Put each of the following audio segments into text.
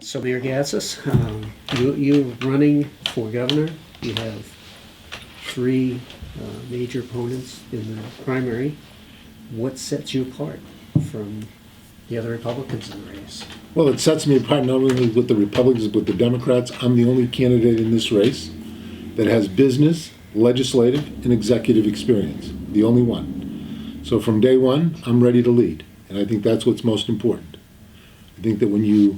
So Mayor Gatsas, you're running for governor. You have three major opponents in the primary. What sets you apart from the other Republicans in the race? Well, it sets me apart not only with the Republicans, but with the Democrats. I'm the only candidate in this race that has business, legislative, and executive experience. The only one. So from day one, I'm ready to lead. And I think that's what's most important. I think that when you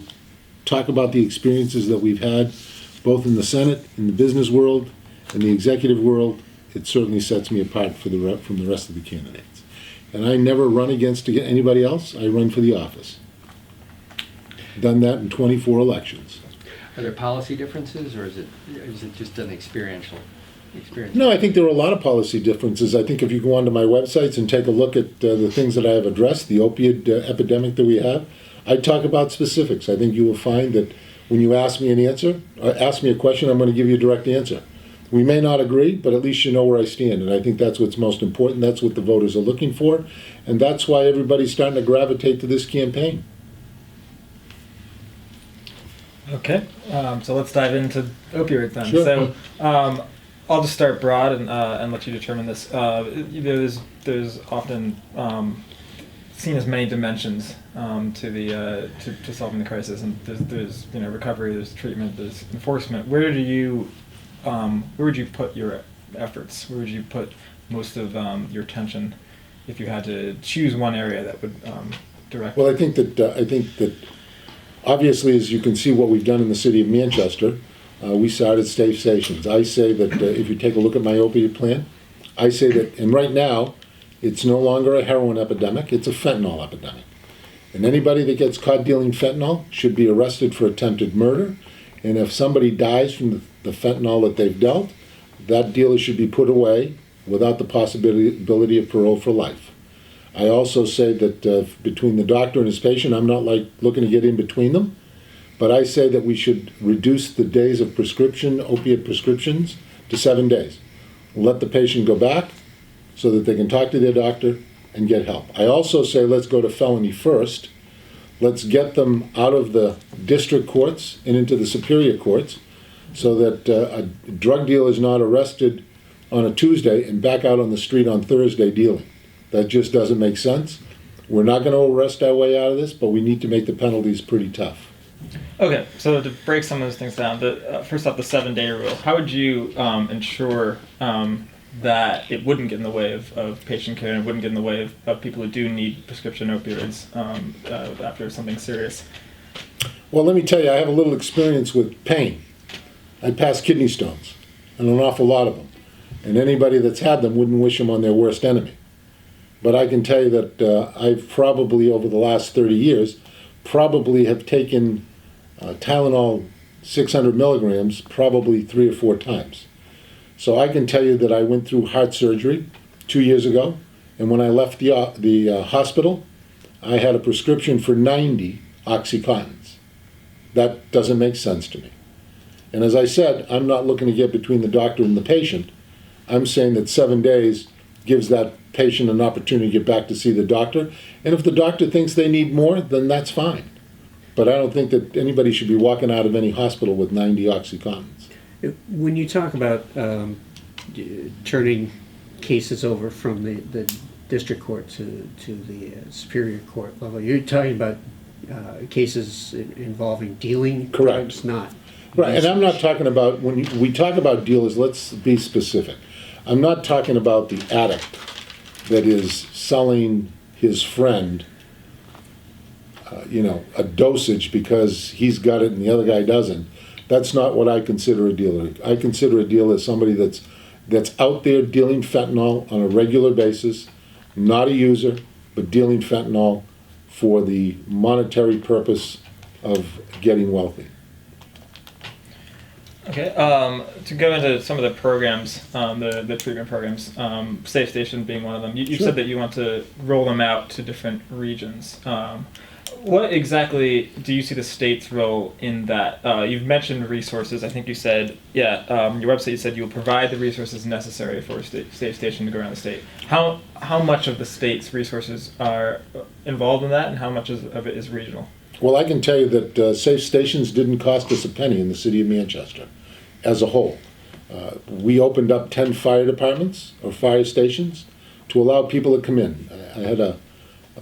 talk about the experiences that we've had, both in the Senate, in the business world, and the executive world, it certainly sets me apart from the rest of the candidates. And I never run against anybody else. I run for the office. Done that in 24 elections. Are there policy differences, or is it just an experiential experience? No, I think there are a lot of policy differences. I think if you go onto my websites and take a look at the things that I have addressed, the opioid epidemic that we have, I talk about specifics. I think you will find that when you ask me an answer, or ask me a question, I'm going to give you a direct answer. We may not agree, but at least you know where I stand, and I think that's what's most important. That's what the voters are looking for, and that's why everybody's starting to gravitate to this campaign. Okay, so let's dive into opioids then. Sure. So I'll just start broad and let you determine this. There's often seen as many dimensions to solving the crisis, and there's recovery, there's treatment, there's enforcement. Where would you put your efforts? Where would you put most of your attention if you had to choose one area that would direct? Well, I think that obviously, as you can see what we've done in the city of Manchester, we started safe stations. I say that if you take a look at my opiate plan, I say that, and right now, it's no longer a heroin epidemic, it's a fentanyl epidemic. And anybody that gets caught dealing fentanyl should be arrested for attempted murder. And if somebody dies from the fentanyl that they've dealt, that dealer should be put away without the possibility of parole for life. I also say that between the doctor and his patient, I'm not looking to get in between them, but I say that we should reduce the days of opiate prescriptions to 7 days. Let the patient go back so that they can talk to their doctor and get help. I also say let's go to felony first. Let's get them out of the district courts and into the superior courts so that a drug dealer is not arrested on a Tuesday and back out on the street on Thursday dealing. That just doesn't make sense. We're not going to arrest our way out of this, but we need to make the penalties pretty tough. Okay, so to break some of those things down, first off, the 7-day rule. How would you ensure that it wouldn't get in the way of patient care and wouldn't get in the way of people who do need prescription opioids after something serious? Well, let me tell you, I have a little experience with pain. I passed kidney stones, and an awful lot of them. And anybody that's had them wouldn't wish them on their worst enemy. But I can tell you that I've probably, over the last 30 years, probably have taken Tylenol 600 milligrams probably 3 or 4 times. So I can tell you that I went through heart surgery 2 years ago, and when I left the hospital, I had a prescription for 90 Oxycontins. That doesn't make sense to me. And as I said, I'm not looking to get between the doctor and the patient. I'm saying that 7 days gives that patient an opportunity to get back to see the doctor. And if the doctor thinks they need more, then that's fine. But I don't think that anybody should be walking out of any hospital with 90 Oxycontins. When you talk about turning cases over from the district court to the superior court level, you're talking about cases involving dealing Correct. drugs, not. Right, and I'm not talking about, when we talk about dealers, let's be specific. I'm not talking about the addict that is selling his friend a dosage because he's got it and the other guy doesn't. That's not what I consider a dealer. I consider a dealer as somebody that's out there dealing fentanyl on a regular basis, not a user, but dealing fentanyl for the monetary purpose of getting wealthy. Okay, to go into some of the programs, the treatment programs, Safe Station being one of them, you Sure. said that you want to roll them out to different regions. What exactly do you see the state's role in that? You've mentioned resources. I think you said, your website, you said you'll provide the resources necessary for a safe station to go around the state. How much of the state's resources are involved in that, and how much of it is regional? Well, I can tell you that safe stations didn't cost us a penny in the city of Manchester as a whole. We opened up 10 fire departments or fire stations to allow people to come in. I had a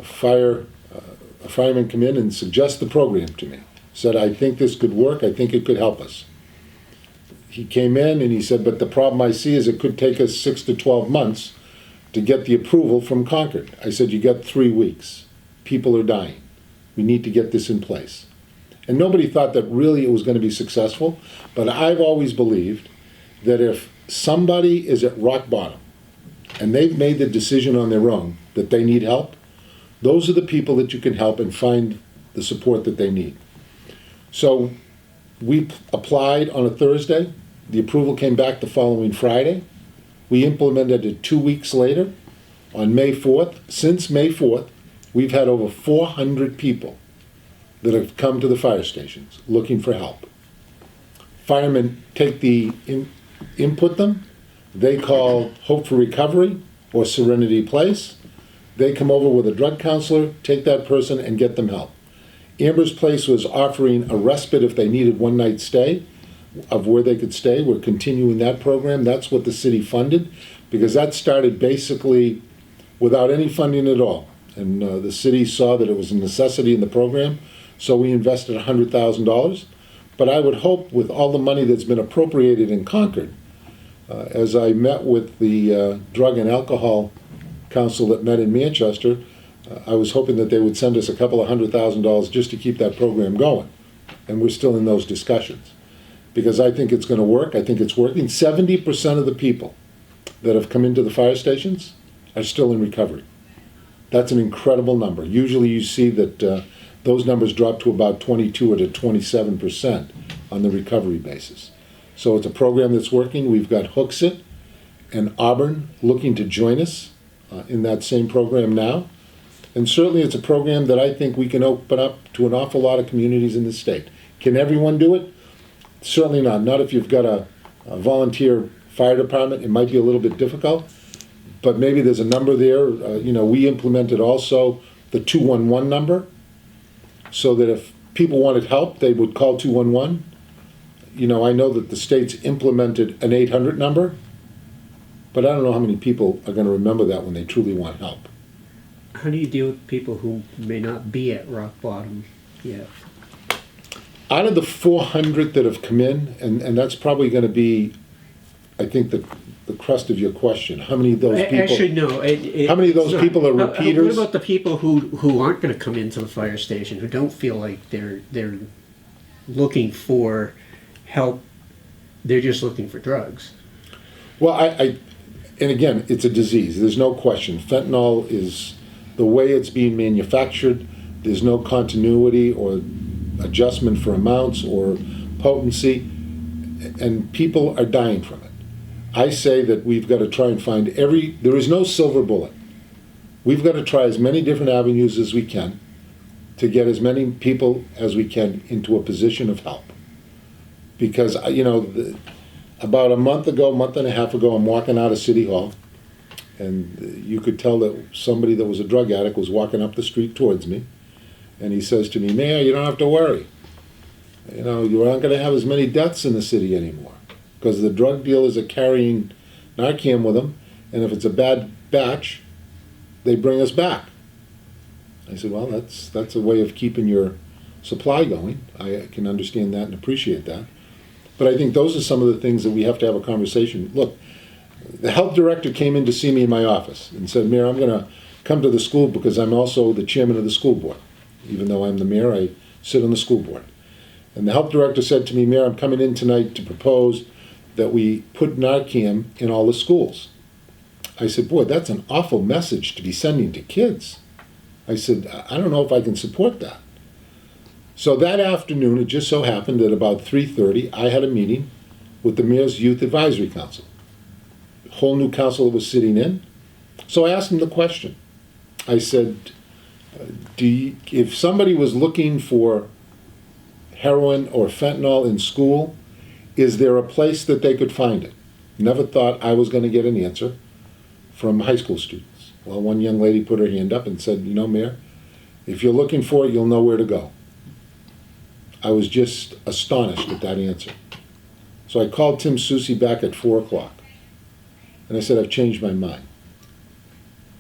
fireman come in and suggest the program to me. Said, I think this could work, I think it could help us. He came in and he said, but the problem I see is it could take us 6 to 12 months to get the approval from Concord. I said, you got 3 weeks. People are dying. We need to get this in place. And nobody thought that really it was going to be successful, but I've always believed that if somebody is at rock bottom and they've made the decision on their own that they need help, those are the people that you can help and find the support that they need. So we applied on a Thursday. The approval came back the following Friday. We implemented it 2 weeks later on May 4th. Since May 4th, we've had over 400 people that have come to the fire stations looking for help. Firemen take input them. They call Hope for Recovery or Serenity Place. They come over with a drug counselor, take that person and get them help. Amber's Place was offering a respite if they needed one night stay of where they could stay. We're continuing that program. That's what the city funded, because that started basically without any funding at all. And the city saw that it was a necessity in the program, so we invested $100,000. But I would hope with all the money that's been appropriated in Concord, as I met with the Drug and Alcohol Council that met in Manchester, I was hoping that they would send us a couple of $100,000 just to keep that program going. And we're still in those discussions. Because I think it's going to work. I think it's working. 70% of the people that have come into the fire stations are still in recovery. That's an incredible number. Usually you see that those numbers drop to about 22 or to 27% on the recovery basis. So it's a program that's working. We've got Hooksett and Auburn looking to join us in that same program now. And certainly it's a program that I think we can open up to an awful lot of communities in the state. Can everyone do it? Certainly not. Not if you've got a volunteer fire department. It might be a little bit difficult, but maybe there's a number there. We implemented also the 211 number so that if people wanted help, they would call 211. I know that the state's implemented an 800 number, but I don't know how many people are going to remember that when they truly want help. How do you deal with people who may not be at rock bottom yet? Out of the 400 that have come in, and that's probably going to be, I think, the crust of your question. How many of those people? Actually, no. How many of those people are repeaters? What about the people who aren't going to come into the fire station, who don't feel like they're looking for help? They're just looking for drugs. Well, and again, it's a disease. There's no question. Fentanyl is the way it's being manufactured. There's no continuity or adjustment for amounts or potency, and people are dying from it. I say that we've got to try and find there is no silver bullet. We've got to try as many different avenues as we can to get as many people as we can into a position of help. Because, about a month and a half ago, I'm walking out of City Hall, and you could tell that somebody that was a drug addict was walking up the street towards me. And he says to me, Mayor, you don't have to worry. You're not going to have as many deaths in the city anymore because the drug dealers are carrying Narcan with them, and if it's a bad batch, they bring us back. I said, well, that's a way of keeping your supply going. I can understand that and appreciate that. But I think those are some of the things that we have to have a conversation. Look, the health director came in to see me in my office and said, Mayor, I'm going to come to the school because I'm also the chairman of the school board. Even though I'm the mayor, I sit on the school board. And the health director said to me, Mayor, I'm coming in tonight to propose that we put Narcan in all the schools. I said, boy, that's an awful message to be sending to kids. I said, I don't know if I can support that. So that afternoon, it just so happened that about 3:30, I had a meeting with the Mayor's Youth Advisory Council. A whole new council that was sitting in. So I asked him the question. I said, if somebody was looking for heroin or fentanyl in school, is there a place that they could find it? Never thought I was going to get an answer from high school students. Well, one young lady put her hand up and said, Mayor, if you're looking for it, you'll know where to go. I was just astonished at that answer. So I called Tim Soucy back at 4 o'clock. And I said, I've changed my mind.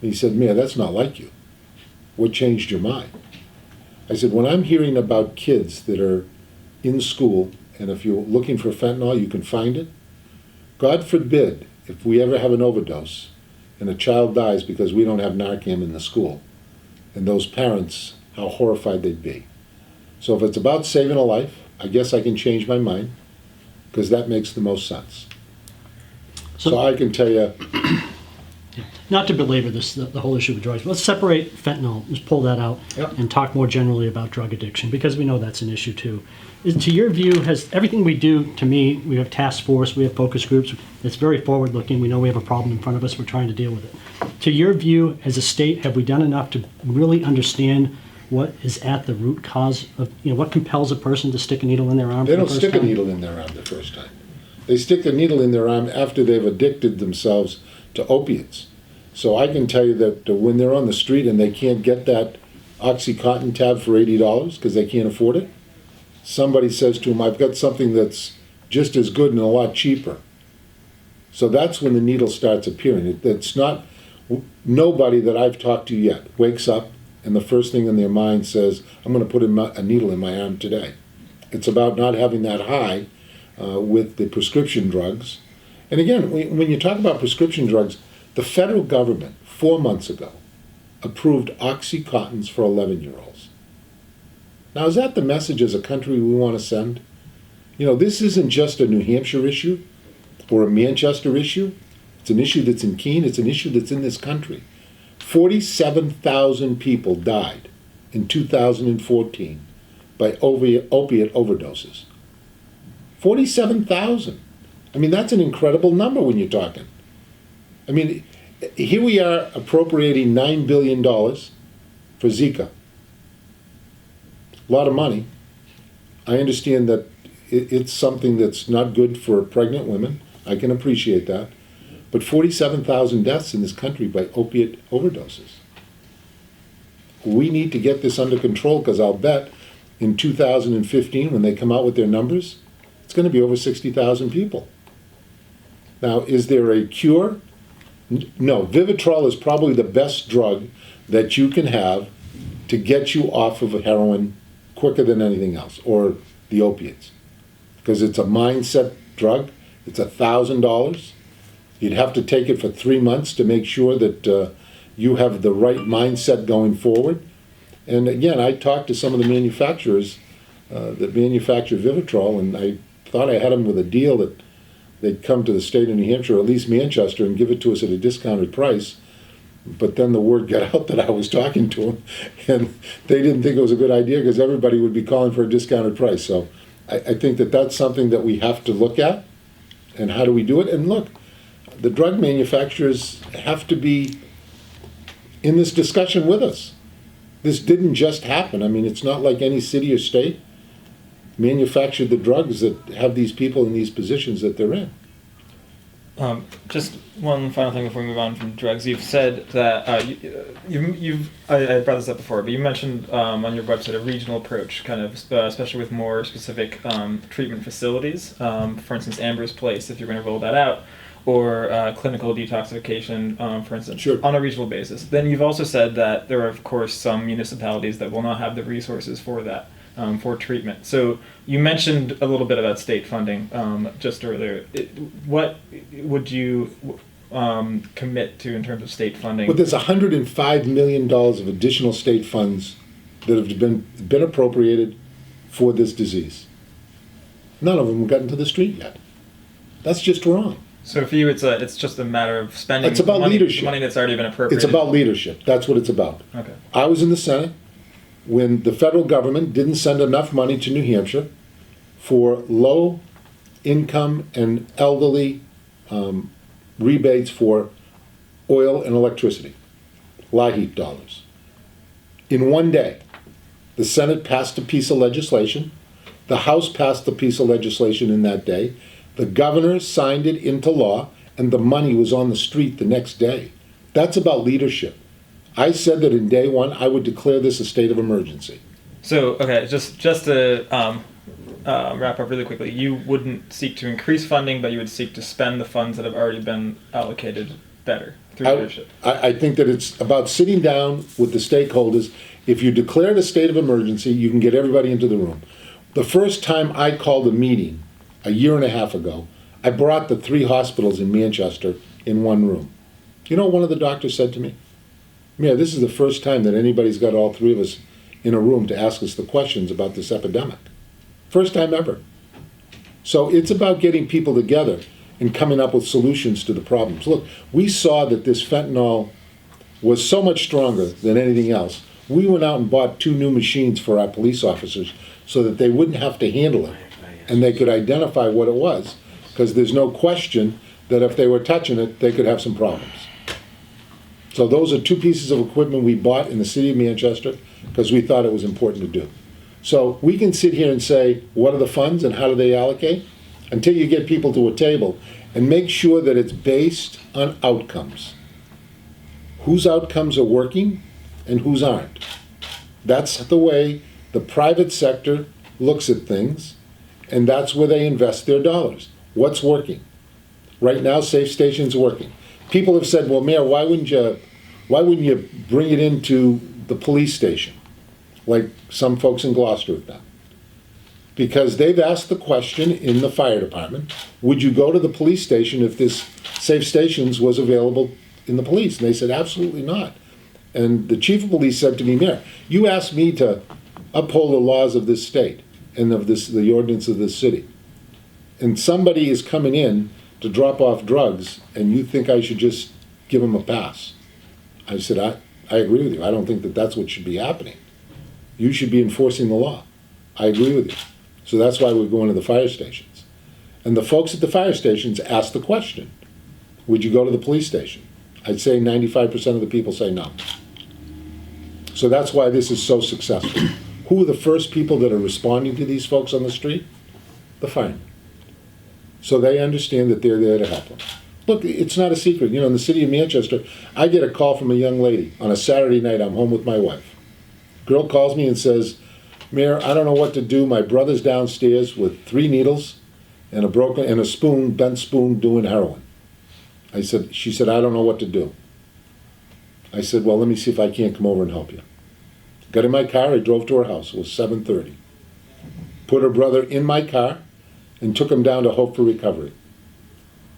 And he said, Mayor, that's not like you. What changed your mind? I said, when I'm hearing about kids that are in school, and if you're looking for fentanyl, you can find it. God forbid, if we ever have an overdose and a child dies because we don't have Narcan in the school, and those parents, how horrified they'd be. So if it's about saving a life, I guess I can change my mind, because that makes the most sense. So I can tell you, Not to belabor this, the whole issue with drugs, let's separate fentanyl, just pull that out, Yep. and talk more generally about drug addiction, because we know that's an issue too. To your view, has everything we do, to me, we have task force, we have focus groups, it's very forward-looking, we know we have a problem in front of us, we're trying to deal with it. To your view, as a state, have we done enough to really understand what is at the root cause of, what compels a person to stick a needle in their arm they for the don't first stick a time? needle in their arm the first time. They stick the needle in their arm after they've addicted themselves to opiates. So I can tell you that when they're on the street and they can't get that OxyContin tab for $80 because they can't afford it, somebody says to them, I've got something that's just as good and a lot cheaper. So that's when the needle starts appearing. It's not, nobody that I've talked to yet wakes up and the first thing in their mind says, I'm going to put a needle in my arm today. It's about not having that high with the prescription drugs. And again, when you talk about prescription drugs, the federal government, 4 months ago, approved OxyContins for 11-year-olds. Now, is that the message as a country we want to send? This isn't just a New Hampshire issue or a Manchester issue. It's an issue that's in Keene. It's an issue that's in this country. 47,000 people died in 2014 by opiate overdoses. 47,000. I mean, that's an incredible number when you're talking. I mean, here we are appropriating $9 billion for Zika. A lot of money. I understand that it's something that's not good for pregnant women. I can appreciate that. But 47,000 deaths in this country by opiate overdoses. We need to get this under control, because I'll bet in 2015, when they come out with their numbers, it's going to be over 60,000 people. Now, is there a cure? No. Vivitrol is probably the best drug that you can have to get you off of heroin quicker than anything else, or the opiates. Because it's a mindset drug. It's $1,000. You'd have to take it for 3 months to make sure that you have the right mindset going forward. And again, I talked to some of the manufacturers that manufacture Vivitrol, and I thought I had them with a deal that they'd come to the state of New Hampshire, or at least Manchester, and give it to us at a discounted price. But then the word got out that I was talking to them, and they didn't think it was a good idea, because everybody would be calling for a discounted price. So I think that that's something that we have to look at, and how do we do it? And look, the drug manufacturers have to be in this discussion with us. This didn't just happen. I mean, it's not like any city or state manufactured the drugs that have these people in these positions that they're in. Just one final thing before we move on from drugs. You've said that I brought this up before, but you mentioned on your website a regional approach, kind of, especially with more specific treatment facilities. For instance, Amber's Place, if you're going to roll that out, or clinical detoxification, for instance, Sure. on a regional basis. Then you've also said that there are, of course, some municipalities that will not have the resources for that. For treatment. So you mentioned a little bit about state funding just earlier. What would you commit to in terms of state funding? But there's $105 million of additional state funds that have been appropriated for this disease. None of them have gotten to the street yet. That's just wrong. So for you, it's just a matter of spending It's about leadership. money that's already been appropriated. It's about leadership. That's what it's about. Okay. I was in the Senate when the federal government didn't send enough money to New Hampshire for low income and elderly rebates for oil and electricity, LIHEAP dollars. In one day, the Senate passed a piece of legislation. The House passed a piece of legislation in that day. The governor signed it into law, and the money was on the street the next day. That's about leadership. I said that in day one, I would declare this a state of emergency. So, okay, just to wrap up really quickly, you wouldn't seek to increase funding, but you would seek to spend the funds that have already been allocated better through leadership. I think that it's about sitting down with the stakeholders. If you declare a state of emergency, you can get everybody into the room. The first time I called a meeting a year and a half ago, I brought the 3 hospitals in Manchester in one room. You know what one of the doctors said to me? Mayor, this is the first time that anybody's got all 3 of us in a room to ask us the questions about this epidemic. First time ever. So it's about getting people together and coming up with solutions to the problems. Look, we saw that this fentanyl was so much stronger than anything else. We went out and bought 2 new machines for our police officers so that they wouldn't have to handle it and they could identify what it was, because there's no question that if they were touching it, they could have some problems. So those are 2 pieces of equipment we bought in the city of Manchester because we thought it was important to do. So we can sit here and say, what are the funds and how do they allocate? Until you get people to a table and make sure that it's based on outcomes. Whose outcomes are working and whose aren't. That's the way the private sector looks at things, and that's where they invest their dollars. What's working? Right now, Safe Station's working. People have said, well, Mayor, why wouldn't you bring it into the police station, like some folks in Gloucester have done? Because they've asked the question in the fire department, would you go to the police station if this Safe Stations was available in the police? And they said, absolutely not. And the chief of police said to me, Mayor, you asked me to uphold the laws of this state and of the ordinance of this city. And somebody is coming in to drop off drugs, and you think I should just give them a pass. I said, I agree with you. I don't think that that's what should be happening. You should be enforcing the law. I agree with you. So that's why we're going to the fire stations. And the folks at the fire stations ask the question, would you go to the police station? I'd say 95% of the people say no. So that's why this is so successful. Who are the first people that are responding to these folks on the street? The firemen. So they understand that they're there to help them. Look, it's not a secret. You know, in the city of Manchester, I get a call from a young lady on a Saturday night. I'm home with my wife. Girl calls me and says, Mayor, I don't know what to do. My brother's downstairs with 3 needles and a spoon, bent spoon, doing heroin. She said, I don't know what to do. I said, well, let me see if I can't come over and help you. Got in my car, I drove to her house. It was 7:30. Put her brother in my car and took him down to Hope for Recovery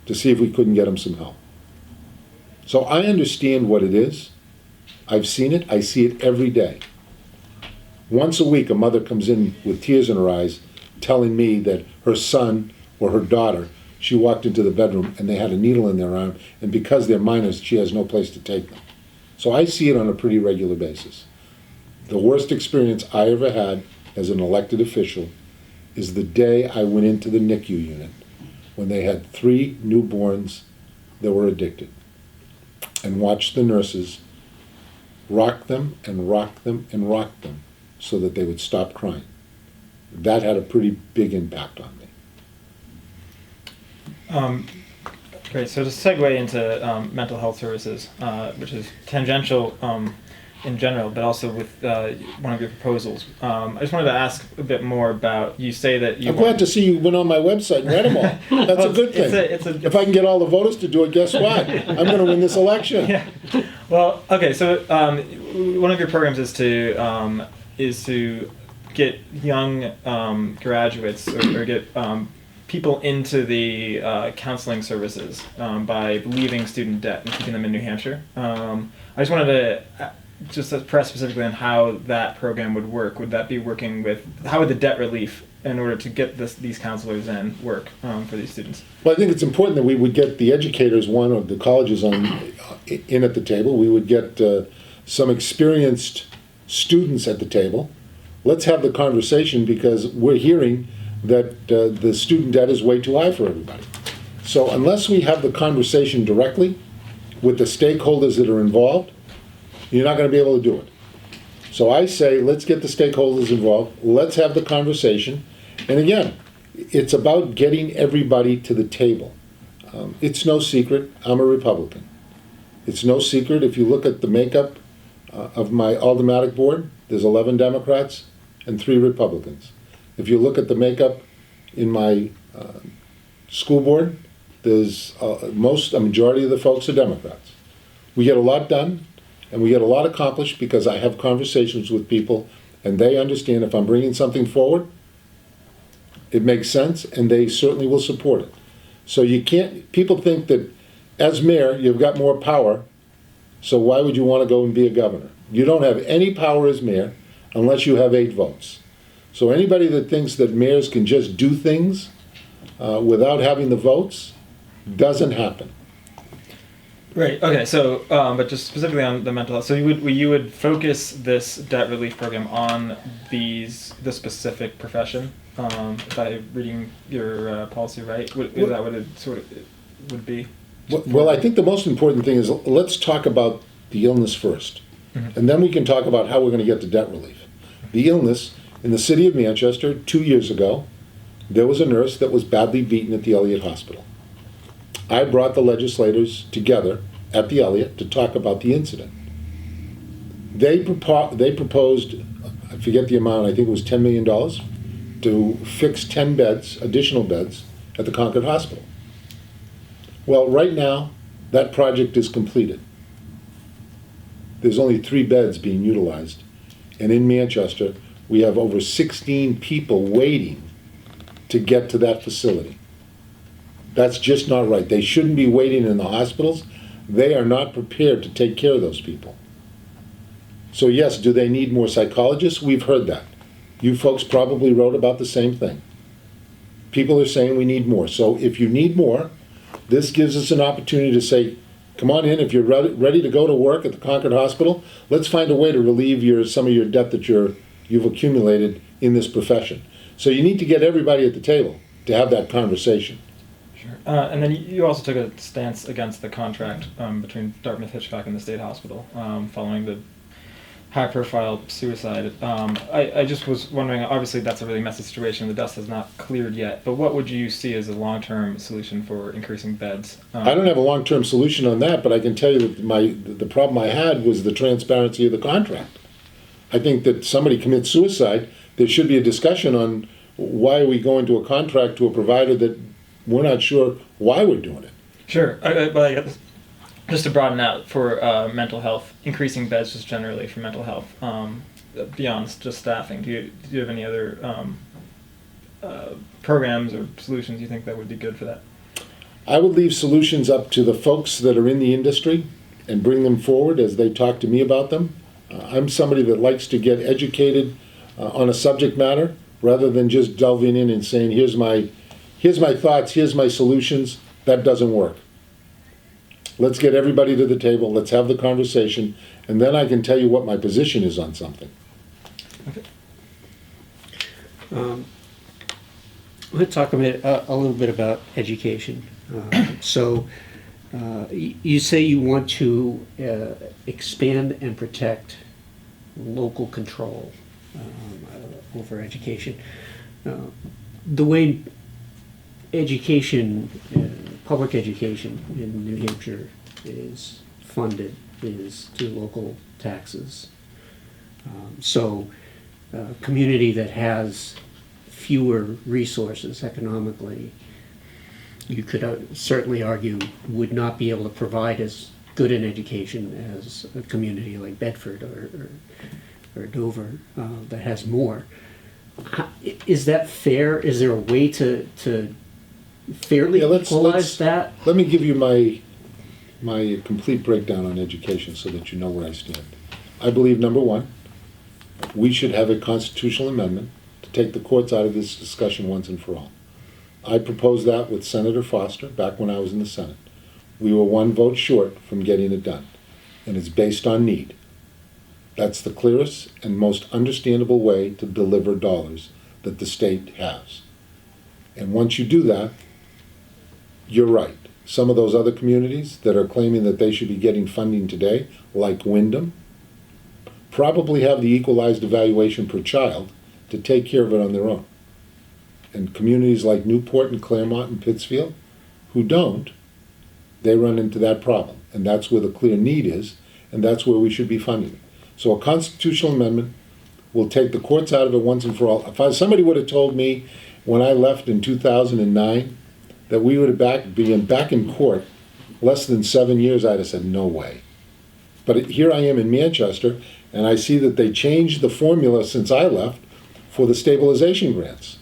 to see if we couldn't get him some help. So I understand what it is. I've seen it. I see it every day. Once a week, a mother comes in with tears in her eyes telling me that her son or her daughter, she walked into the bedroom and they had a needle in their arm, and because they're minors, she has no place to take them. So I see it on a pretty regular basis. The worst experience I ever had as an elected official is the day I went into the NICU unit when they had 3 newborns that were addicted and watched the nurses rock them and rock them and rock them so that they would stop crying. That had a pretty big impact on me. Great. So to segue into mental health services, which is tangential in general, but also with one of your proposals, I just wanted to ask a bit more about. You say that you. I'm glad to see you went on my website and read them all. That's a good thing. If I can get all the voters to do it, guess what? I'm going to win this election. Yeah. Well, okay. So one of your programs is to get young graduates or get people into the counseling services by leaving student debt and keeping them in New Hampshire. I just wanted to just press specifically on how that program would work. Would that be working with, how would the debt relief in order to get these counselors in work for these students? Well, I think it's important that we would get the educators, one of the colleges in at the table. We would get some experienced students at the table. Let's have the conversation, because we're hearing that the student debt is way too high for everybody. So unless we have the conversation directly with the stakeholders that are involved, you're not going to be able to do it. So I say, let's get the stakeholders involved. Let's have the conversation. And again, it's about getting everybody to the table. It's no secret, I'm a Republican. It's no secret, if you look at the makeup of my aldermanic board, there's 11 Democrats and 3 Republicans. If you look at the makeup in my school board, there's a majority of the folks are Democrats. We get a lot done, and we get a lot accomplished because I have conversations with people, and they understand if I'm bringing something forward, it makes sense, and they certainly will support it. So you can't, people think that as mayor, you've got more power, so why would you want to go and be a governor? You don't have any power as mayor unless you have 8 votes. So anybody that thinks that mayors can just do things without having the votes, doesn't happen. Right. Okay. So, but just specifically on the mental health. So you would focus this debt relief program on the specific profession. If I'm reading your policy right, is that what it sort of would be? Well, I think the most important thing is let's talk about the illness first, and then we can talk about how we're going to get to debt relief. The illness in the city of Manchester 2 years ago, there was a nurse that was badly beaten at the Elliott Hospital. I brought the legislators together at the Elliott to talk about the incident. They proposed, I forget the amount, I think it was $10 million, to fix 10 beds, additional beds, at the Concord Hospital. Well, right now, that project is completed. There's only 3 beds being utilized, and in Manchester, we have over 16 people waiting to get to that facility. That's just not right. They shouldn't be waiting in the hospitals. They are not prepared to take care of those people. So yes, do they need more psychologists? We've heard that. You folks probably wrote about the same thing. People are saying we need more. So if you need more, this gives us an opportunity to say, come on in, if you're ready to go to work at the Concord Hospital, let's find a way to relieve some of your debt that you've accumulated in this profession. So you need to get everybody at the table to have that conversation. Sure. And then you also took a stance against the contract between Dartmouth Hitchcock and the State Hospital following the high-profile suicide. I just was wondering, obviously that's a really messy situation, the dust has not cleared yet, but what would you see as a long-term solution for increasing beds? I don't have a long-term solution on that, but I can tell you that the problem I had was the transparency of the contract. I think that somebody commits suicide, there should be a discussion on why are we going to a contract to a provider that we're not sure why we're doing it. Sure, but I guess just to broaden out for mental health, increasing beds just generally for mental health, beyond just staffing, do you have any other programs or solutions you think that would be good for that? I would leave solutions up to the folks that are in the industry and bring them forward as they talk to me about them. I'm somebody that likes to get educated on a subject matter rather than just delving in and saying, here's my thoughts, here's my solutions. That doesn't work. Let's get everybody to the table, let's have the conversation, and then I can tell you what my position is on something. Okay. Let's talk a little bit about education. You say you want to expand and protect local control over education. The way education, public education in New Hampshire is funded is through local taxes. A community that has fewer resources economically, you could certainly argue, would not be able to provide as good an education as a community like Bedford or Dover that has more. Is that fair? Is there a way to fairly equalize that? Let me give you my complete breakdown on education so that you know where I stand. I believe, number one, we should have a constitutional amendment to take the courts out of this discussion once and for all. I proposed that with Senator Foster back when I was in the Senate. We were 1 vote short from getting it done, and it's based on need. That's the clearest and most understandable way to deliver dollars that the state has. And once you do that, you're right. Some of those other communities that are claiming that they should be getting funding today, like Wyndham, probably have the equalized evaluation per child to take care of it on their own. And communities like Newport and Claremont and Pittsfield, who don't, they run into that problem. And that's where the clear need is, and that's where we should be funding it. So a constitutional amendment We'll take the courts out of it once and for all. If somebody would have told me when I left in 2009 that we would have been back in court less than 7 years, I'd have said, no way. But here I am in Manchester, and I see that they changed the formula since I left for the stabilization grants.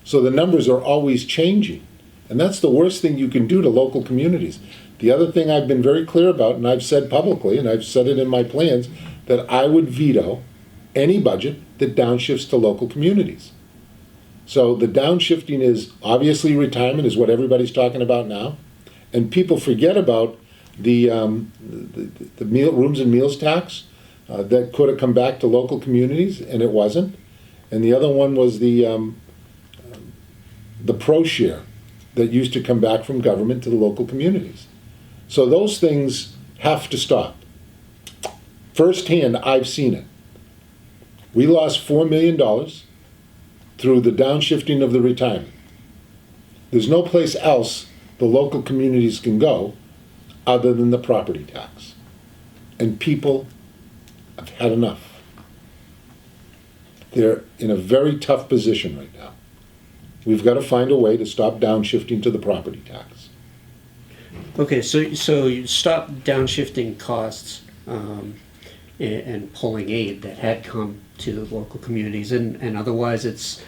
So the numbers are always changing. And that's the worst thing you can do to local communities. The other thing I've been very clear about, and I've said publicly, and I've said it in my plans, that I would veto any budget that downshifts to local communities. So the downshifting is obviously retirement is what everybody's talking about now. And people forget about the meal, rooms and meals tax that could have come back to local communities, and it wasn't. And the other one was the pro share that used to come back from government to the local communities. So those things have to stop. Firsthand, I've seen it. We lost $4 million through the downshifting of the retirement. There's no place else the local communities can go other than the property tax. And people have had enough. They're in a very tough position right now. We've got to find a way to stop downshifting to the property tax. Okay, so you stop downshifting costs and pulling aid that had come to the local communities, and otherwise it's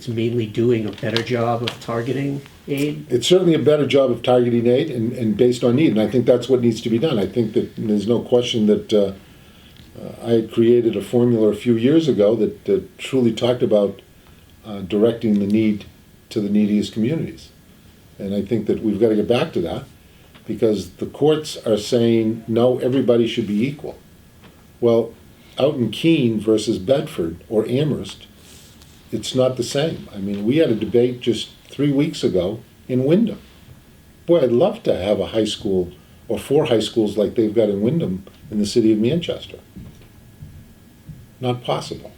mainly doing a better job of targeting aid? It's certainly a better job of targeting aid and based on need, and I think that's what needs to be done. I think that there's no question that I had created a formula a few years ago that truly talked about directing the need to the neediest communities. And I think that we've got to get back to that because the courts are saying, no, everybody should be equal. Well, out in Keene versus Bedford or Amherst, it's not the same. I mean, we had a debate just 3 weeks ago in Wyndham. Boy, I'd love to have a high school or 4 high schools like they've got in Wyndham in the city of Manchester. Not possible.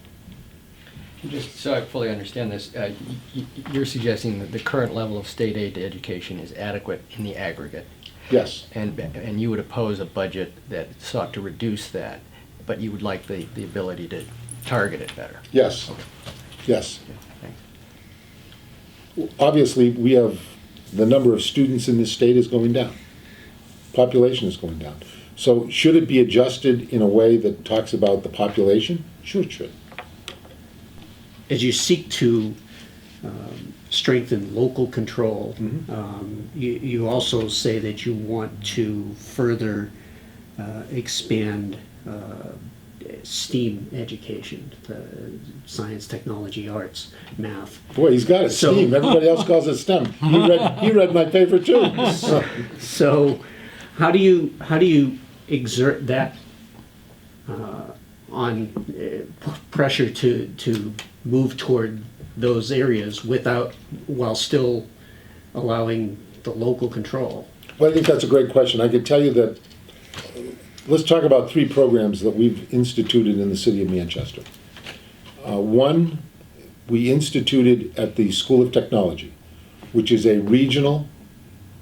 Just so I fully understand this, you're suggesting that the current level of state aid to education is adequate in the aggregate, Yes. and you would oppose a budget that sought to reduce that, but you would like the ability to target it better. Yes. Yes. Thanks. Obviously, we have the number of students in this state is going down. Population is going down. So should it be adjusted in a way that talks about the population? Sure it should. As you seek to strengthen local control, you also say that you want to further expand STEAM education, science, technology, arts, math. Boy, he's got it. So- STEAM. Everybody else calls it STEM. He read my paper too. So, how do you exert that on pressure to move toward those areas while still allowing the local control? Well, I think that's a great question. I could tell you that, let's talk about 3 programs that we've instituted in the city of Manchester. One, we instituted at the School of Technology, which is a regional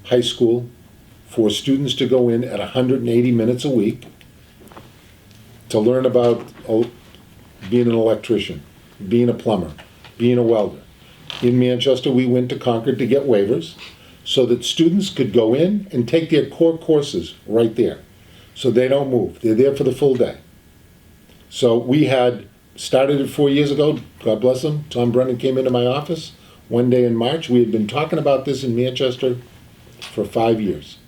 high school for students to go in at 180 minutes a week to learn about being an electrician, being a plumber, being a welder. In Manchester, we went to Concord to get waivers so that students could go in and take their core courses right there. So they don't move. They're there for the full day. So we had started it 4 years ago. God bless him. Tom Brennan came into my office one day in March. We had been talking about this in Manchester for 5 years.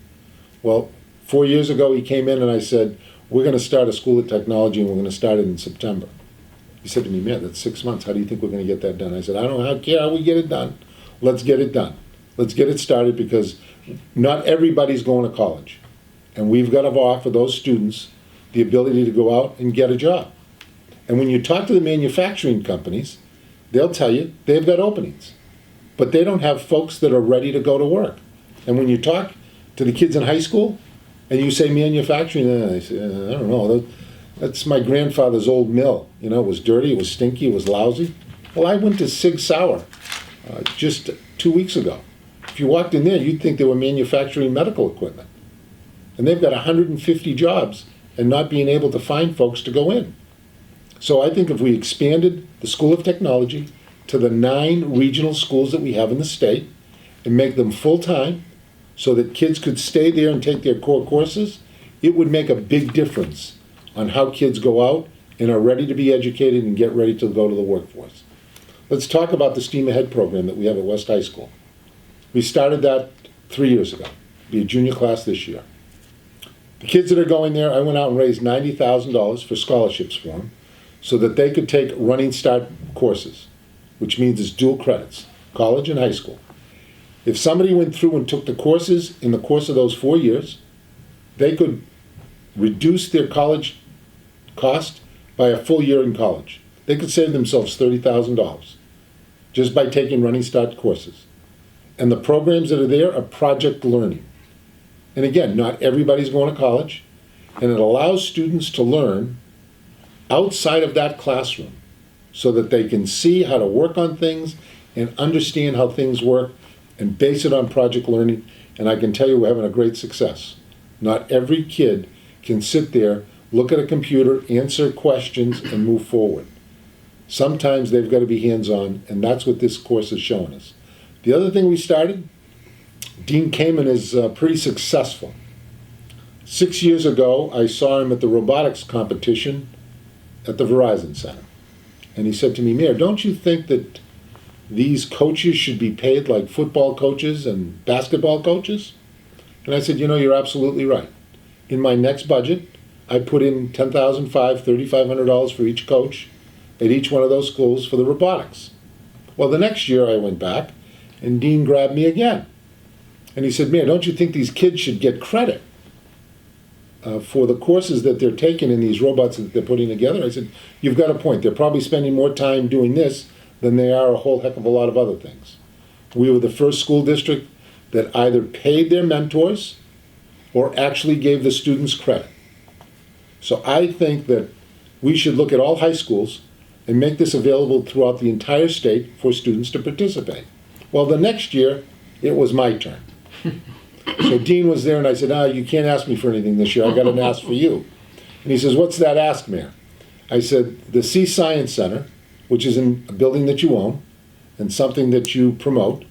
Well, 4 years ago he came in and I said, we're going to start a school of technology and we're going to start it in September. He said to me, man, that's 6 months. How do you think we're going to get that done? I said, I don't care how we get it done. Let's get it done. Let's get it started because not everybody's going to college. And we've got to offer those students the ability to go out and get a job. And when you talk to the manufacturing companies, they'll tell you they've got openings, but they don't have folks that are ready to go to work. And when you talk to the kids in high school and you say manufacturing, they say, I don't know, that's my grandfather's old mill. You know, it was dirty, it was stinky, it was lousy. Well, I went to Sig Sauer just 2 weeks ago. If you walked in there, you'd think they were manufacturing medical equipment. And they've got 150 jobs and not being able to find folks to go in. So I think if we expanded the School of Technology to the 9 regional schools that we have in the state and make them full-time so that kids could stay there and take their core courses, it would make a big difference on how kids go out and are ready to be educated and get ready to go to the workforce. Let's talk about the STEAM Ahead program that we have at West High School. We started that 3 years ago. Be a junior class this year. The kids that are going there, I went out and raised $90,000 for scholarships for them so that they could take Running Start courses, which means it's dual credits, college and high school. If somebody went through and took the courses in the course of those 4 years, they could reduce their college cost by a full year in college. They could save themselves $30,000 just by taking Running Start courses. And the programs that are there are project learning. And again, not everybody's going to college, and it allows students to learn outside of that classroom so that they can see how to work on things and understand how things work and base it on project learning. And I can tell you we're having a great success. Not every kid can sit there, look at a computer, answer questions, and move forward. Sometimes they've got to be hands-on, and that's what this course is showing us. The other thing we started, Dean Kamen is pretty successful. 6 years ago, I saw him at the robotics competition at the Verizon Center. And he said to me, Mayor, don't you think that these coaches should be paid like football coaches and basketball coaches? And I said, you're absolutely right. In my next budget, I put in $10,500, $3,500 for each coach at each one of those schools for the robotics. Well, the next year I went back, and Dean grabbed me again. And he said, Mayor, don't you think these kids should get credit for the courses that they're taking in these robots that they're putting together? I said, you've got a point. They're probably spending more time doing this than they are a whole heck of a lot of other things. We were the first school district that either paid their mentors or actually gave the students credit. So I think that we should look at all high schools and make this available throughout the entire state for students to participate. Well, the next year, it was my turn. So Dean was there, and I said, you can't ask me for anything this year. I got an ask for you. And he says, what's that ask, Mayor? I said, the C Science Center, which is in a building that you own and something that you promote,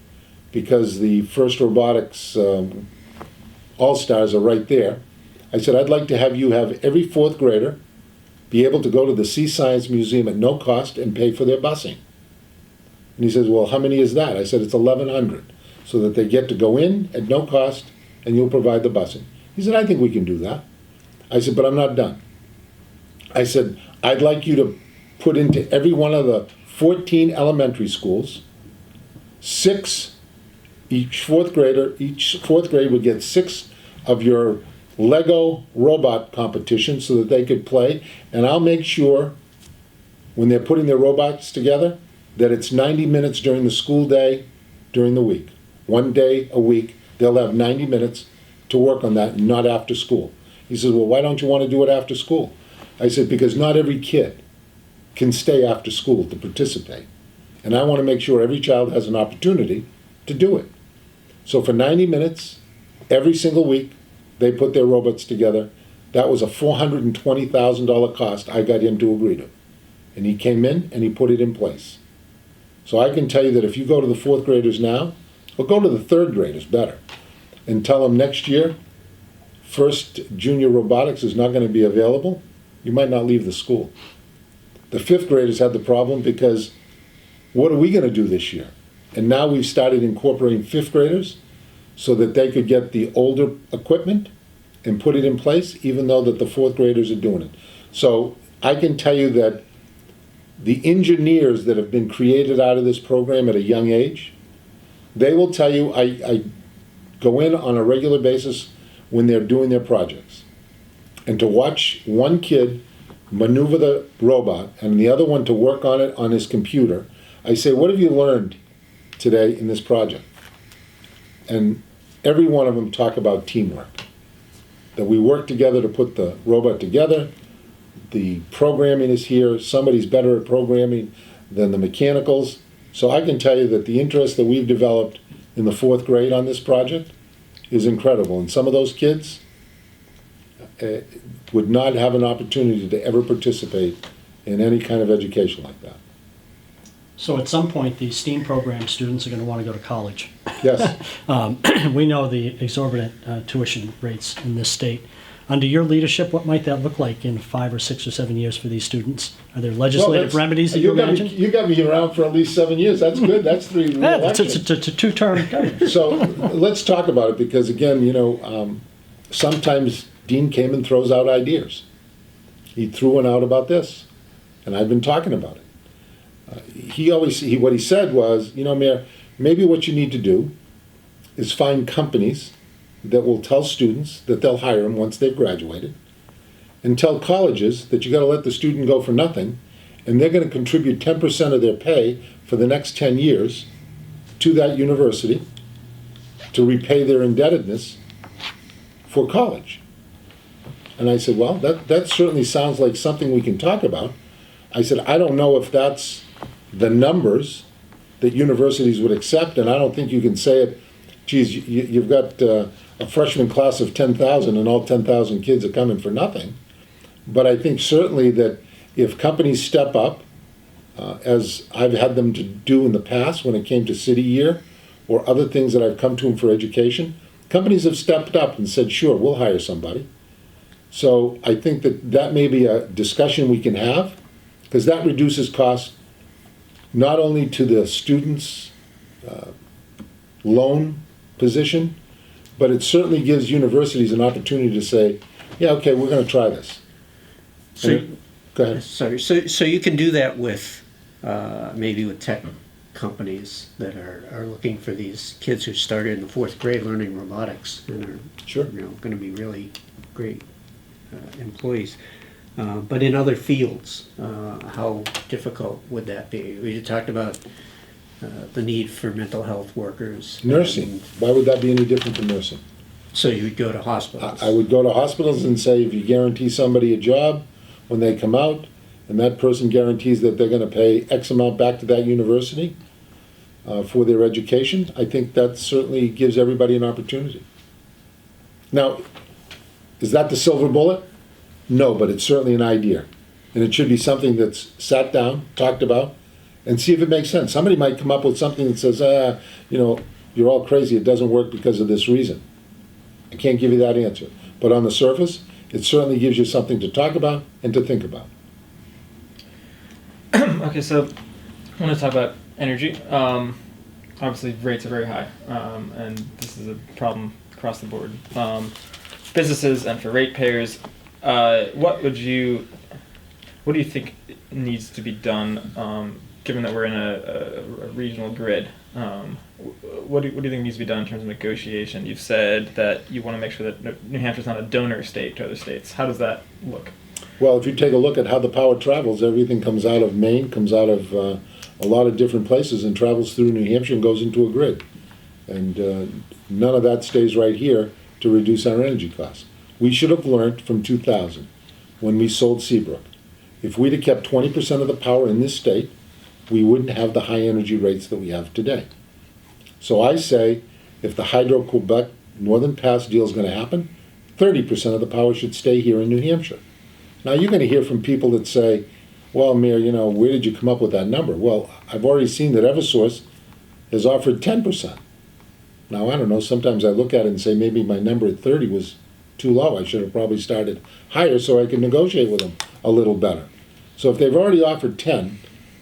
because the first robotics all-stars are right there. I said, I'd like to have you have every 4th grader be able to go to the Sea Science Museum at no cost and pay for their busing. And he says, well, how many is that? I said, it's 1,100, so that they get to go in at no cost and you'll provide the busing. He said, I think we can do that. I said, but I'm not done. I said, I'd like you to put into every one of the 14 elementary schools, 6, each 4th grade would get 6 of your Lego robot competition so that they could play, and I'll make sure when they're putting their robots together that it's 90 minutes during the school day, during the week. 1 day a week, they'll have 90 minutes to work on that, not after school. He says, well, why don't you want to do it after school? I said, because not every kid can stay after school to participate. And I want to make sure every child has an opportunity to do it. So for 90 minutes, every single week, they put their robots together. That was a $420,000 cost I got him to agree to. And he came in and he put it in place. So I can tell you that if you go to the 4th graders now, or go to the 3rd graders better, and tell them next year, first junior robotics is not going to be available, you might not leave the school. The 5th graders had the problem because what are we going to do this year? And now we've started incorporating 5th graders so that they could get the older equipment and put it in place, even though that the 4th graders are doing it. So I can tell you that the engineers that have been created out of this program at a young age, they will tell you, I go in on a regular basis when they're doing their projects. And to watch one kid maneuver the robot and the other one to work on it on his computer, I say, what have you learned today in this project? And every one of them talk about teamwork. That we work together to put the robot together. The programming is here. Somebody's better at programming than the mechanicals. So I can tell you that the interest that we've developed in the 4th grade on this project is incredible. And some of those kids would not have an opportunity to ever participate in any kind of education like that. So at some point, the STEAM program students are going to want to go to college. Yes. We know the exorbitant tuition rates in this state. Under your leadership, what might that look like in 5 or 6 or 7 years for these students? Are there legislative remedies that you imagine? You got me around for at least 7 years. That's good. That's 3 Yeah, re-elections. it's a two-term government. So let's talk about it, because again, sometimes Dean came and throws out ideas. He threw one out about this, and I've been talking about it. What he said was, Mayor, maybe what you need to do is find companies that will tell students that they'll hire them once they've graduated, and tell colleges that you got to let the student go for nothing, and they're going to contribute 10% of their pay for the next 10 years to that university to repay their indebtedness for college. And I said, well, that certainly sounds like something we can talk about. I said, I don't know if that's the numbers that universities would accept, and I don't think you can say it, geez, you've got a freshman class of 10,000 and all 10,000 kids are coming for nothing. But I think certainly that if companies step up, as I've had them to do in the past when it came to City Year or other things that I've come to them for education, companies have stepped up and said, sure, we'll hire somebody. So I think that may be a discussion we can have, because that reduces costs not only to the student's loan position, but it certainly gives universities an opportunity to say, yeah, okay, we're going to try this. So, Go ahead. sorry, so you can do that with, maybe with tech companies that are looking for these kids who started in the 4th grade learning robotics and are, Sure. going to be really great employees. But in other fields, how difficult would that be? We talked about the need for mental health workers. Nursing. Why would that be any different from nursing? So you would go to hospitals. I would go to hospitals and say, if you guarantee somebody a job when they come out, and that person guarantees that they're going to pay X amount back to that university for their education, I think that certainly gives everybody an opportunity. Now, is that the silver bullet? No, but it's certainly an idea. And it should be something that's sat down, talked about, and see if it makes sense. Somebody might come up with something that says, you're all crazy, it doesn't work because of this reason. I can't give you that answer. But on the surface, it certainly gives you something to talk about and to think about. Okay, so I want to talk about energy. Obviously, rates are very high, and this is a problem across the board. Businesses and for ratepayers, what do you think needs to be done, given that we're in a regional grid? What do you think needs to be done in terms of negotiation? You've said that you want to make sure that New Hampshire's not a donor state to other states. How does that look? Well, if you take a look at how the power travels, everything comes out of Maine, comes out of a lot of different places and travels through New Hampshire and goes into a grid. And none of that stays right here to reduce our energy costs. We should have learned from 2000 when we sold Seabrook. If we'd have kept 20% of the power in this state, we wouldn't have the high energy rates that we have today. So I say, if the Hydro-Quebec Northern Pass deal is going to happen, 30% of the power should stay here in New Hampshire. Now you're going to hear from people that say, well, Mayor, where did you come up with that number? Well, I've already seen that Eversource has offered 10%. Now, I don't know, sometimes I look at it and say maybe my number at 30 was too low. I should have probably started higher so I could negotiate with them a little better. So if they've already offered 10,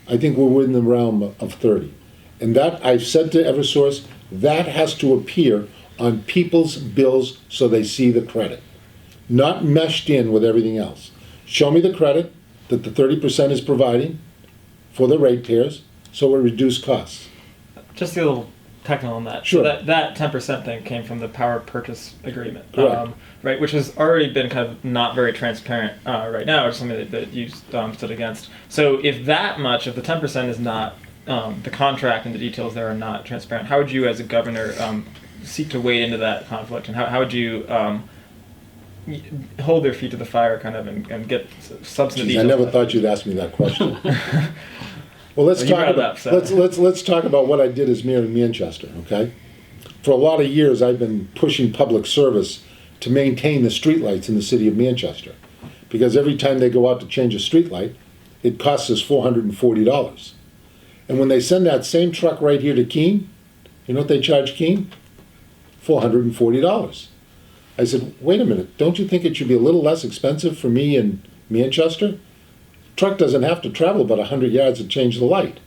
I think we're within the realm of 30. And that, I've said to Eversource, that has to appear on people's bills so they see the credit, not meshed in with everything else. Show me the credit that the 30% is providing for the ratepayers so it reduce costs. Just a little technical on that. Sure. So that 10% thing came from the power purchase agreement, Correct. right? Which has already been kind of not very transparent right now, which is something that you stood against. So if that much of the 10% is not, the contract and the details there are not transparent, how would you as a governor seek to wade into that conflict, and how would you hold their feet to the fire kind of and get substantive Geez, I details? never thought you'd ask me that question. Well, let's Well, you talk brought it about up, so. let's talk about what I did as mayor in Manchester. Okay, for a lot of years I've been pushing public service to maintain the streetlights in the city of Manchester, because every time they go out to change a streetlight, it costs us $440. And when they send that same truck right here to Keene, you know what they charge Keene? $440. I said, wait a minute, don't you think it should be a little less expensive for me in Manchester? Truck doesn't have to travel about 100 yards to change the light.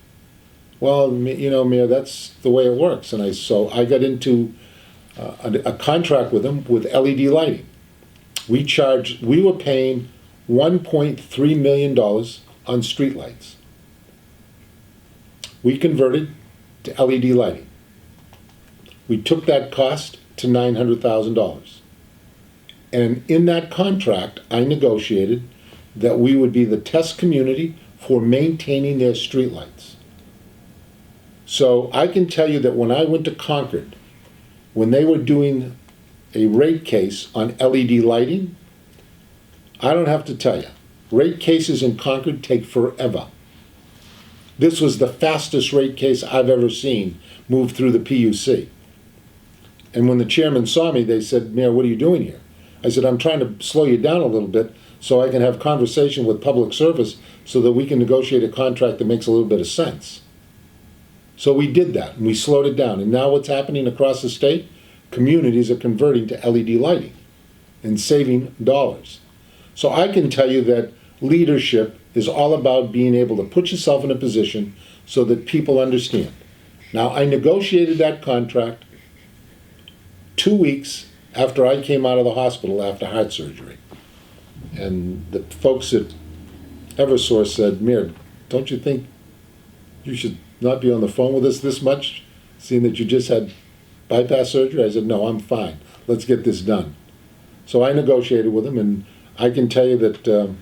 Well, you know, Mayor, that's the way it works. And so I got into a contract with them with LED lighting. We were paying $1.3 million on streetlights. We converted to LED lighting. We took that cost to $900,000. And in that contract, I negotiated that we would be the test community for maintaining their streetlights. So I can tell you that when I went to Concord, when they were doing a rate case on LED lighting, I don't have to tell you, rate cases in Concord take forever. This was the fastest rate case I've ever seen move through the PUC. And when the chairman saw me, they said, Mayor, what are you doing here? I said, I'm trying to slow you down a little bit so I can have conversation with public service so that we can negotiate a contract that makes a little bit of sense. So we did that, and we slowed it down. And now what's happening across the state? Communities are converting to LED lighting and saving dollars. So I can tell you that leadership is all about being able to put yourself in a position so that people understand. Now, I negotiated that contract 2 weeks after I came out of the hospital after heart surgery. And the folks at Eversource said, Mayor, don't you think you should not be on the phone with us this much, seeing that you just had bypass surgery? I said, no, I'm fine. Let's get this done. So I negotiated with them, and I can tell you that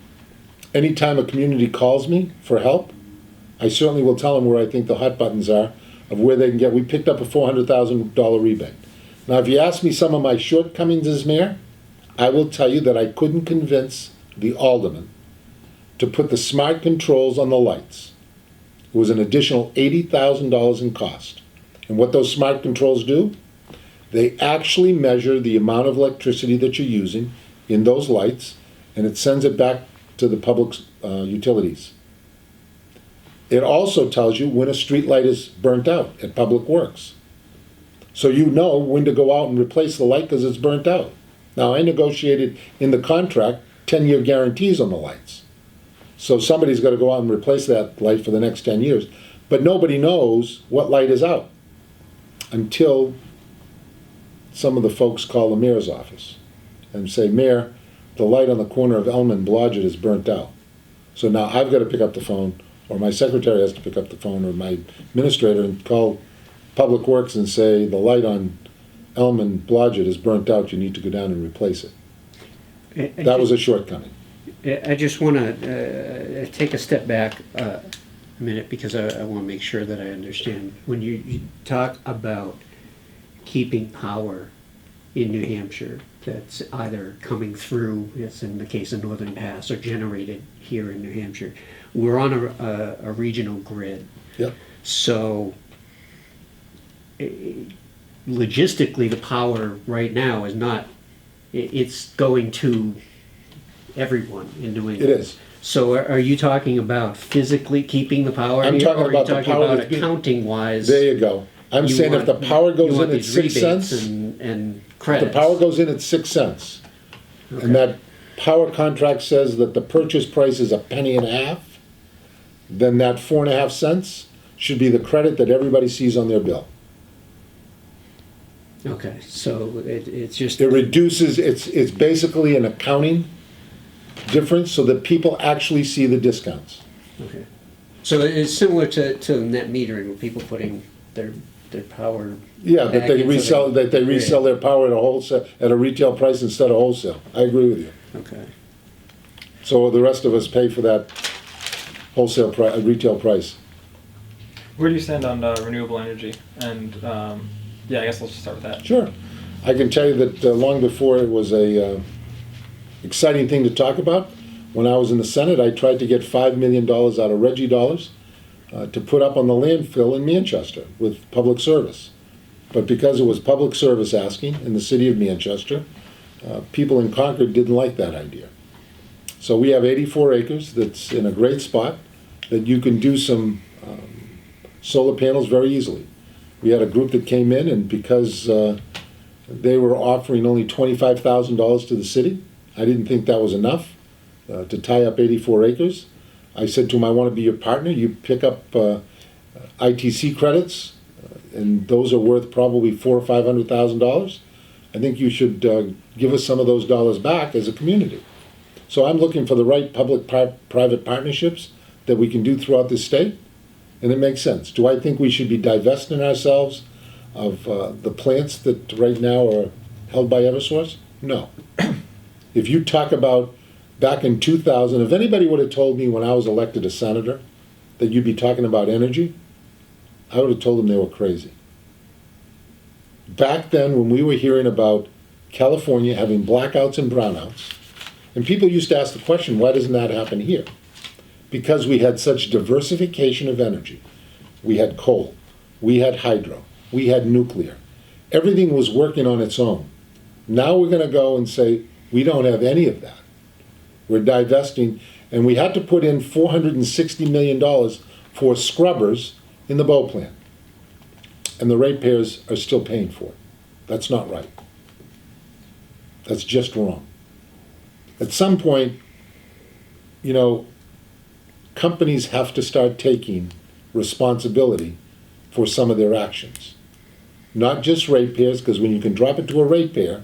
anytime a community calls me for help, I certainly will tell them where I think the hot buttons are of where they can get. We picked up a $400,000 rebate. Now, if you ask me some of my shortcomings as mayor, I will tell you that I couldn't convince the alderman to put the smart controls on the lights. It was an additional $80,000 in cost. And what those smart controls do, they actually measure the amount of electricity that you're using in those lights, and it sends it back to the public utilities. It also tells you when a street light is burnt out at Public Works. So you know when to go out and replace the light because it's burnt out. Now, I negotiated in the contract 10-year guarantees on the lights. So somebody's got to go out and replace that light for the next 10 years. But nobody knows what light is out until some of the folks call the mayor's office and say, Mayor, the light on the corner of Elm and Blodgett is burnt out. So now I've got to pick up the phone, or my secretary has to pick up the phone, or my administrator, and call Public Works and say, the light on Elm and Blodgett is burnt out, you need to go down and replace it. That was a shortcoming. I just want to take a step back a minute, because I want to make sure that I understand. When you talk about keeping power in New Hampshire that's either coming through, as in the case of Northern Pass, or generated here in New Hampshire, we're on a regional grid. Yep. So logistically, the power right now is not, it's going to everyone in New England. It is. So are you talking about physically keeping the power I'm here, talking or are about you the talking power about that's being- accounting wise? There you go. I'm saying if the power goes in at 6 cents, and if credits. the power goes in at 6 cents, and that power contract says that the purchase price is $0.015, then that 4.5 cents should be the credit that everybody sees on their bill. Okay, so it's just It reduces, it's basically an accounting difference so that people actually see the discounts. okay. So it's similar to net metering, where people putting their power. Yeah, that back they into resell, the that they resell grid. their power at a retail price instead of wholesale. I agree with you. Okay. So the rest of us pay for that wholesale retail price. Where do you stand on renewable energy? And yeah, I guess let's just start with that. Sure. I can tell you that long before it was a exciting thing to talk about, when I was in the Senate, I tried to get $5 million out of Reggie dollars to put up on the landfill in Manchester with public service. But because it was public service asking in the city of Manchester, people in Concord didn't like that idea. So we have 84 acres that's in a great spot. that you can do some solar panels very easily. We had a group that came in, and because they were offering only $25,000 to the city, I didn't think that was enough to tie up 84 acres. I said to them, I want to be your partner. You pick up ITC credits, and those are worth probably $400,000 or $500,000. I think you should give us some of those dollars back as a community. So I'm looking for the right public-private partnerships that we can do throughout the state, and it makes sense. Do I think we should be divesting ourselves of the plants that right now are held by Eversource? No. If you talk about back in 2000, if anybody would have told me when I was elected a senator that you'd be talking about energy, I would have told them they were crazy. Back then, when we were hearing about California having blackouts and brownouts, and people used to ask the question, why doesn't that happen here? Because we had such diversification of energy. We had coal, we had hydro, we had nuclear. Everything was working on its own. Now we're going to go and say, we don't have any of that. We're divesting, and we had to put in $460 million for scrubbers in the Bow plant. And the ratepayers are still paying for it. That's not right. That's just wrong. At some point, you know, companies have to start taking responsibility for some of their actions. Not just ratepayers, because when you can drop it to a ratepayer,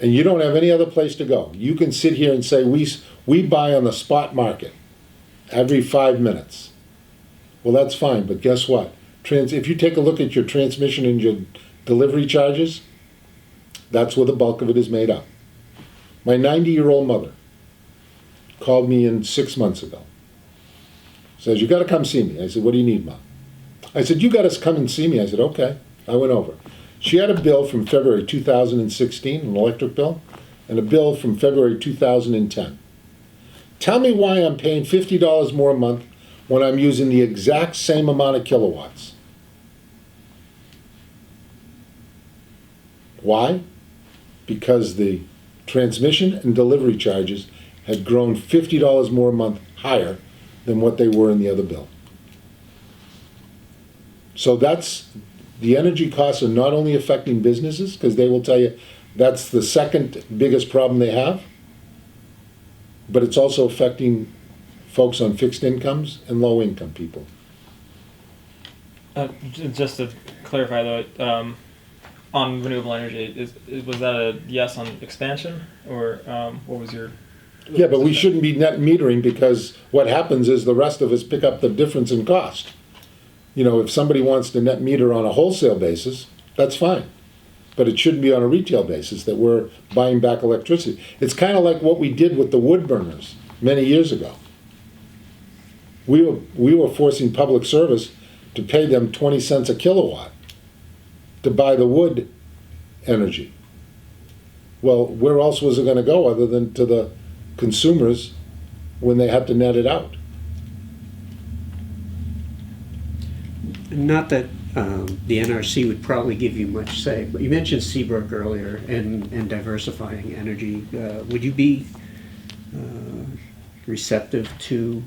and you don't have any other place to go, you can sit here and say, we buy on the spot market every 5 minutes. Well, that's fine, but guess what? If you take a look at your transmission and your delivery charges, that's where the bulk of it is made up. My 90-year-old mother called me in 6 months ago. Says, you got to come see me. I said, what do you need, Mom? I said, you got to come and see me. I said, okay. I went over. She had a bill from February 2016, an electric bill, and a bill from February 2010. Tell me why I'm paying $50 more a month when I'm using the exact same amount of kilowatts. Why? Because the transmission and delivery charges had grown $50 more a month higher than what they were in the other bill. So the energy costs are not only affecting businesses, because they will tell you that's the second biggest problem they have, but it's also affecting folks on fixed incomes and low income people. Just to clarify though, on renewable energy, was that a yes on expansion, or what was your? Yeah, but we shouldn't be net metering, because what happens is the rest of us pick up the difference in cost. You know, if somebody wants to net meter on a wholesale basis, that's fine. But it shouldn't be on a retail basis that we're buying back electricity. It's kind of like what we did with the wood burners many years ago. We were forcing public service to pay them 20 cents a kilowatt to buy the wood energy. Well, where else was it going to go other than to the consumers when they had to net it out? Not that the NRC would probably give you much say, but you mentioned Seabrook earlier and diversifying energy. Would you be receptive to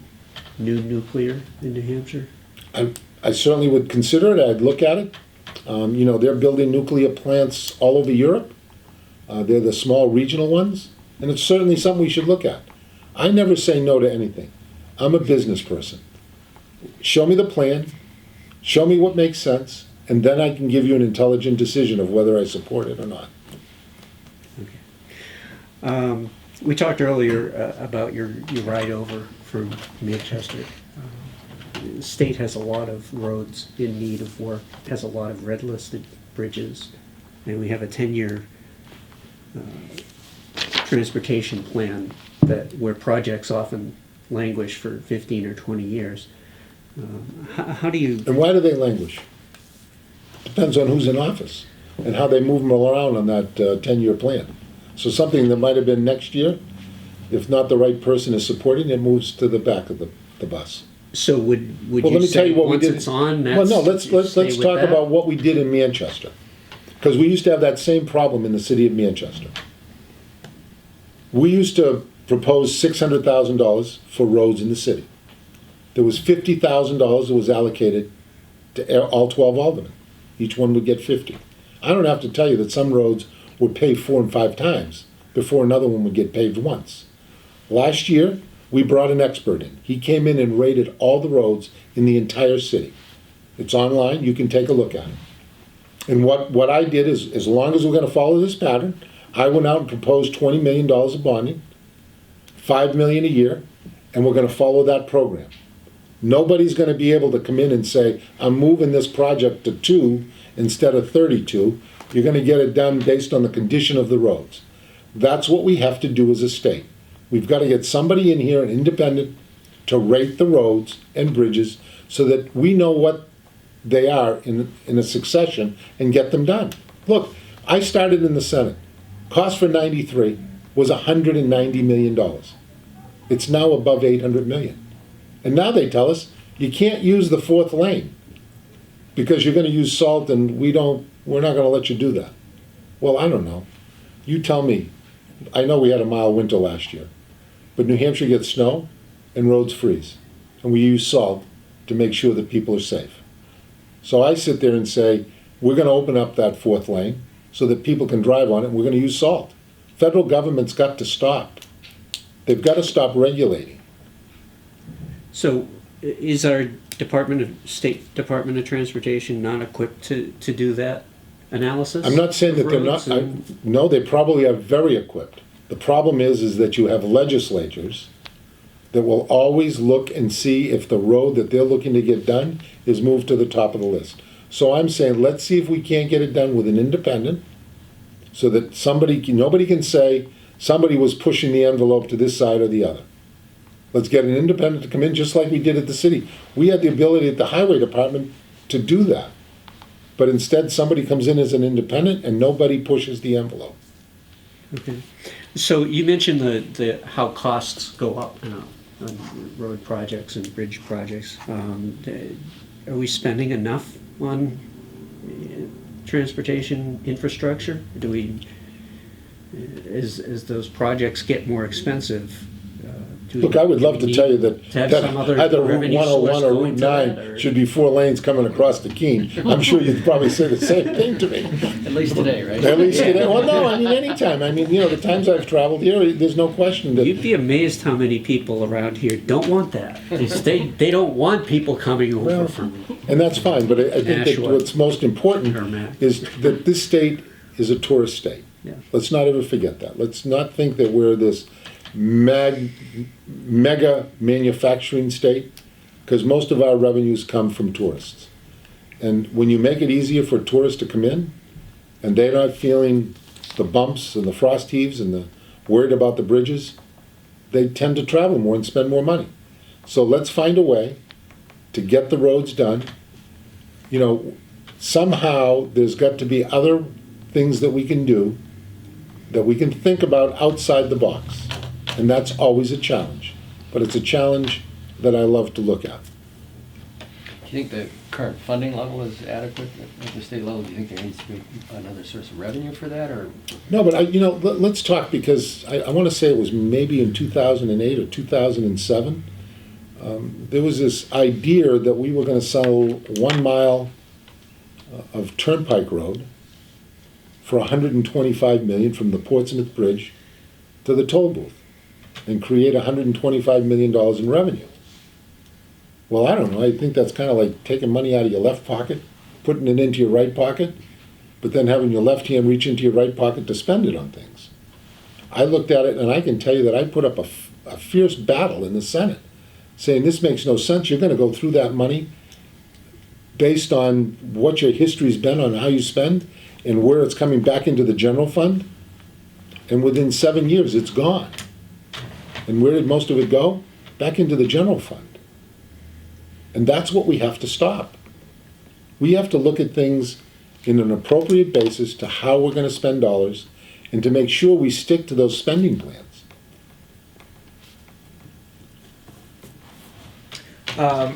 new nuclear in New Hampshire? I certainly would consider it. I'd look at it. You know, they're building nuclear plants all over Europe. They're the small regional ones, and it's certainly something we should look at. I never say no to anything. I'm a business person. Show me the plan, show me what makes sense, and then I can give you an intelligent decision of whether I support it or not. Okay. We talked earlier about your ride over from Manchester. The state has a lot of roads in need of work, has a lot of red-listed bridges, and we have a 10-year transportation plan where projects often languish for 15 or 20 years. How do you... And why do they languish? Depends on who's in office and how they move them around on that 10-year plan. So something that might have been next year, if not the right person is supporting it, moves to the back of the bus. So would Well, you let me tell say you what we once did. it's on, that's... Well, no, let's stay with talk that? about what we did in Manchester. Because we used to have that same problem in the city of Manchester. We used to propose $600,000 for roads in the city. there was $50,000 that was allocated to all 12 aldermen. Each one would get 50. I don't have to tell you that some roads would pave 4 and 5 times before another one would get paved once. Last year, we brought an expert in. He came in and rated all the roads in the entire city. It's online, you can take a look at it. And what I did is, as long as we're gonna follow this pattern, I went out and proposed $20 million of bonding, $5 million a year, and we're gonna follow that program. Nobody's gonna be able to come in and say, I'm moving this project to 2 instead of 32. You're gonna get it done based on the condition of the roads. That's what we have to do as a state. We've gotta get somebody in here, an independent, to rate the roads and bridges so that we know what they are in a succession and get them done. Look, I started in the Senate. Cost for 93 was $190 million. It's now above 800 million. And now they tell us you can't use the 4th lane because you're going to use salt and we're not going to let you do that. Well, I don't know. You tell me. I know we had a mild winter last year, but New Hampshire gets snow and roads freeze. And we use salt to make sure that people are safe. So I sit there and say, we're going to open up that 4th lane so that people can drive on it and we're going to use salt. Federal government's got to stop. They've got to stop regulating. So is our State Department of Transportation not equipped to do that analysis? I'm not saying that they're not. Roads and- No, they probably are very equipped. The problem is that you have legislatures that will always look and see if the road that they're looking to get done is moved to the top of the list. So I'm saying, let's see if we can't get it done with an independent, so that nobody can say somebody was pushing the envelope to this side or the other. Let's get an independent to come in, just like we did at the city. We had the ability at the highway department to do that. But instead, somebody comes in as an independent and nobody pushes the envelope. Okay. So you mentioned the how costs go up on road projects and bridge projects. Are we spending enough on transportation infrastructure? Do we, as those projects get more expensive? Look, I would love to tell you that have some other either Route revenue 101 source or going Route to 9 that, or- should be 4 lanes coming across the Keene. I'm sure you'd probably say the same thing to me. At least today, right? At least today. Well, no, I mean, anytime. I mean, the times I've traveled here, there's no question that. You'd be amazed how many people around here don't want that. They don't want people coming over Well, from. And that's fine, but I think that Nashua. what's most important Or Mac. is that this state is a tourist state. Yeah. Let's not ever forget that. Let's not think that we're this mega manufacturing state, because most of our revenues come from tourists. And when you make it easier for tourists to come in, and they're not feeling the bumps and the frost heaves and the worried about the bridges, they tend to travel more and spend more money. So let's find a way to get the roads done. Somehow there's got to be other things that we can do, that we can think about outside the box. And that's always a challenge. But it's a challenge that I love to look at. Do you think the current funding level is adequate at the state level? Do you think there needs to be another source of revenue for that, or? No, but let's talk, because I want to say it was maybe in 2008 or 2007. There was this idea that we were going to sell 1 mile of Turnpike Road for $125 million from the Portsmouth Bridge to the toll booth and create $125 million in revenue. Well, I don't know. I think that's kind of like taking money out of your left pocket, putting it into your right pocket, but then having your left hand reach into your right pocket to spend it on things. I looked at it, and I can tell you that I put up a fierce battle in the Senate, saying this makes no sense. You're going to go through that money based on what your history's been on how you spend and where it's coming back into the general fund. And within 7 years, it's gone. And where did most of it go? Back into the general fund. And that's what we have to stop. We have to look at things in an appropriate basis to how we're going to spend dollars and to make sure we stick to those spending plans.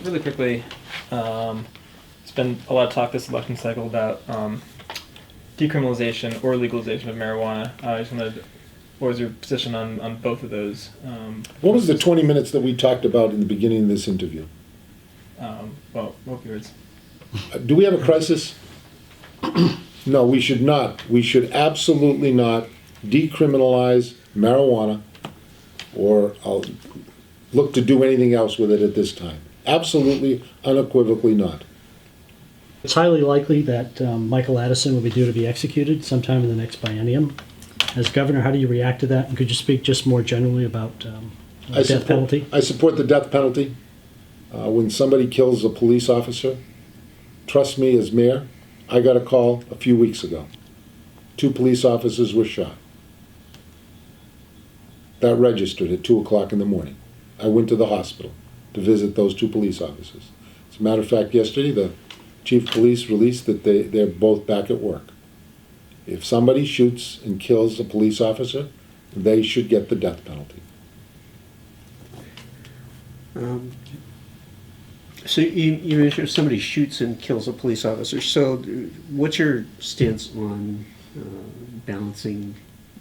Really quickly, there's been a lot of talk this election cycle about decriminalization or legalization of marijuana. I just wanted, what was your position on both of those? What was the 20 minutes that we talked about in the beginning of this interview? opioids. Do we have a crisis? No, we should not. We should absolutely not decriminalize marijuana or look to do anything else with it at this time. Absolutely, unequivocally not. It's highly likely that Michael Addison will be due to be executed sometime in the next biennium. As governor, how do you react to that? And could you speak just more generally about the death penalty? I support the death penalty. When somebody kills a police officer, trust me, as mayor, I got a call a few weeks ago. 2 police officers were shot. That registered at 2 o'clock in the morning. I went to the hospital to visit those 2 police officers. As a matter of fact, yesterday the chief of police released that they're both back at work. If somebody shoots and kills a police officer, they should get the death penalty. So you mentioned if somebody shoots and kills a police officer. So what's your stance on balancing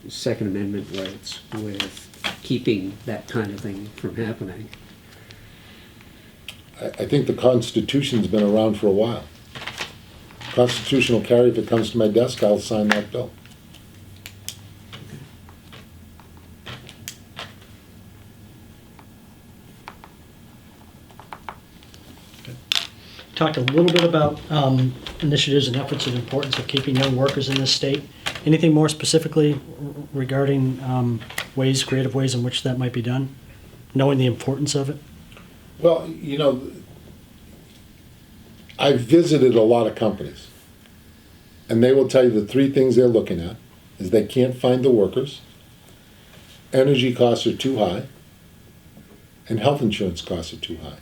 Second Amendment rights with keeping that kind of thing from happening? I think the Constitution's been around for a while. Constitutional carry, if it comes to my desk, I'll sign that bill. Talked a little bit about initiatives and efforts and importance of keeping young workers in this state. Anything more specifically regarding creative ways in which that might be done, knowing the importance of it? Well, you know, I've visited a lot of companies, and they will tell you the 3 things they're looking at is they can't find the workers, energy costs are too high, and health insurance costs are too high.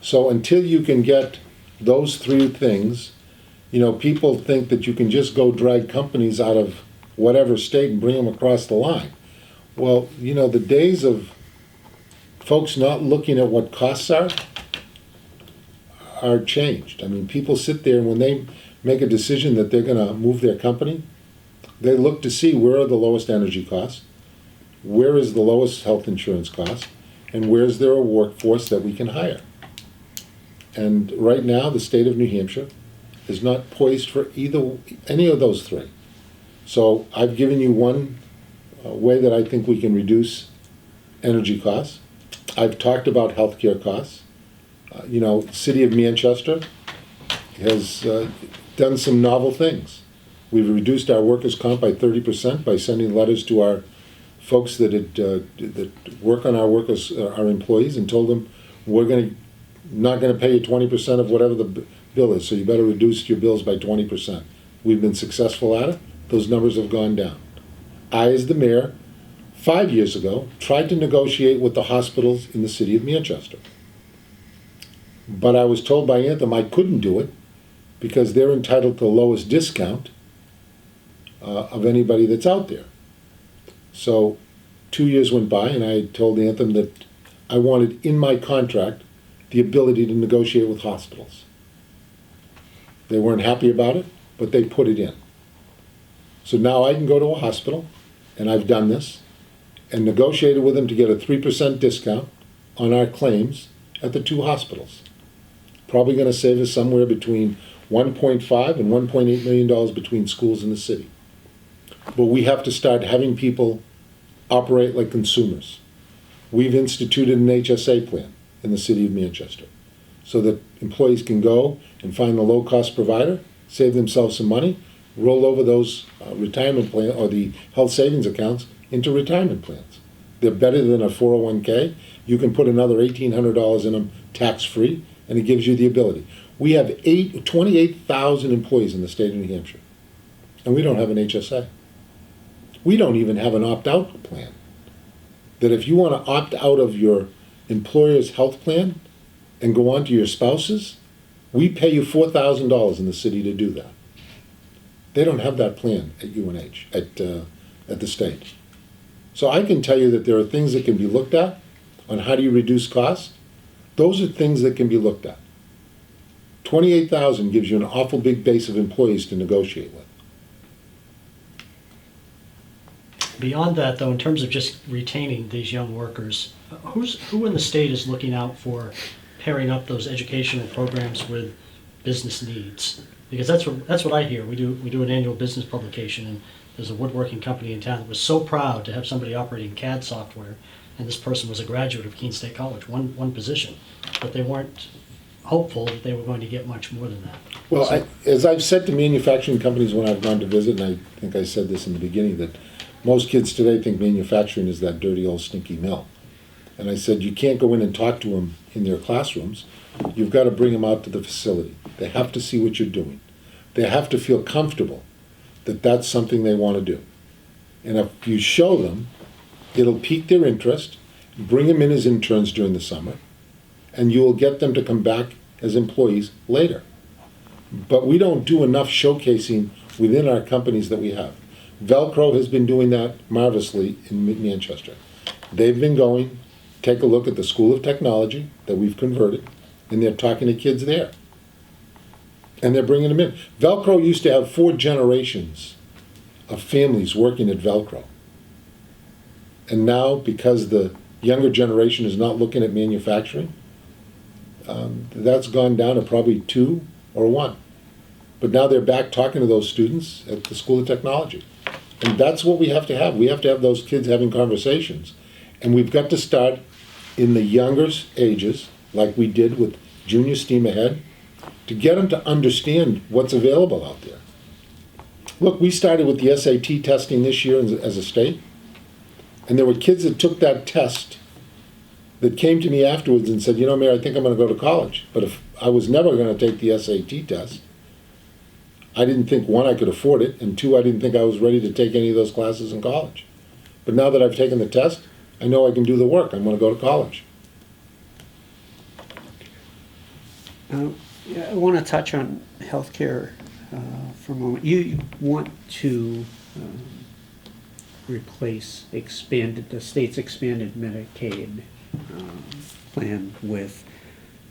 So until you can get those 3 things, you know, people think that you can just go drag companies out of whatever state and bring them across the line. Well, you know, the days of folks not looking at what costs are changed. I mean, people sit there and when they make a decision that they're going to move their company, they look to see where are the lowest energy costs, where is the lowest health insurance cost, and where's there a workforce that we can hire. And right now, the state of New Hampshire is not poised for any of those 3. So I've given you one way that I think we can reduce energy costs. I've talked about healthcare costs. You know, the city of Manchester has done some novel things. We've reduced our workers' comp by 30% by sending letters to our folks that work on our employees, and told them we're not going to pay you 20% of whatever the bill is, so you better reduce your bills by 20%. We've been successful at it. Those numbers have gone down. I, as the mayor, 5 years ago, tried to negotiate with the hospitals in the city of Manchester. But I was told by Anthem I couldn't do it because they're entitled to the lowest discount of anybody that's out there. So 2 years went by and I told Anthem that I wanted in my contract the ability to negotiate with hospitals. They weren't happy about it, but they put it in. So now I can go to a hospital, and I've done this, and negotiated with them to get a 3% discount on our claims at the 2 hospitals. Probably going to save us somewhere between $1.5 and $1.8 million between schools in the city. But we have to start having people operate like consumers. We've instituted an HSA plan in the city of Manchester so that employees can go and find the low-cost provider, save themselves some money, roll over those retirement plan or the health savings accounts into retirement plans. They're better than a 401k. You can put another $1,800 in them tax-free, and it gives you the ability. We have 28,000 employees in the state of New Hampshire, and we don't have an HSA. We don't even have an opt-out plan. That if you want to opt out of your employer's health plan and go on to your spouse's, we pay you $4,000 in the city to do that. They don't have that plan at UNH, at the state. So I can tell you that there are things that can be looked at on how do you reduce costs. Those are things that can be looked at. 28,000 gives you an awful big base of employees to negotiate with. Beyond that, though, in terms of just retaining these young workers, who in the state is looking out for pairing up those educational programs with business needs. Because that's what I hear. We do an annual business publication, and there's a woodworking company in town that was so proud to have somebody operating CAD software, and this person was a graduate of Keene State College, one position, but they weren't hopeful that they were going to get much more than that. Well, as I've said to manufacturing companies when I've gone to visit, and I think I said this in the beginning, that most kids today think manufacturing is that dirty old stinky mill. And I said, you can't go in and talk to them in their classrooms. You've got to bring them out to the facility. They have to see what you're doing. They have to feel comfortable that that's something they want to do. And if you show them, it'll pique their interest, bring them in as interns during the summer, and you will get them to come back as employees later. But we don't do enough showcasing within our companies that we have. Velcro has been doing that marvelously in Manchester. They've been going, take a look at the School of Technology that we've converted, and they're talking to kids there. And they're bringing them in. Velcro used to have 4 generations of families working at Velcro. And now, because the younger generation is not looking at manufacturing, that's gone down to probably 2 or 1. But now they're back talking to those students at the School of Technology. And that's what we have to have. We have to have those kids having conversations. And we've got to start in the younger ages, like we did with Junior STEAM Ahead, to get them to understand what's available out there. Look, we started with the SAT testing this year as a state, and there were kids that took that test that came to me afterwards and said, you know, Mayor, I think I'm going to go to college. But if I was never going to take the SAT test, I didn't think, 1, I could afford it, and 2, I didn't think I was ready to take any of those classes in college. But now that I've taken the test, I know I can do the work. I'm going to go to college. Yeah, I want to touch on healthcare for a moment. You want to replace the state's expanded Medicaid plan with,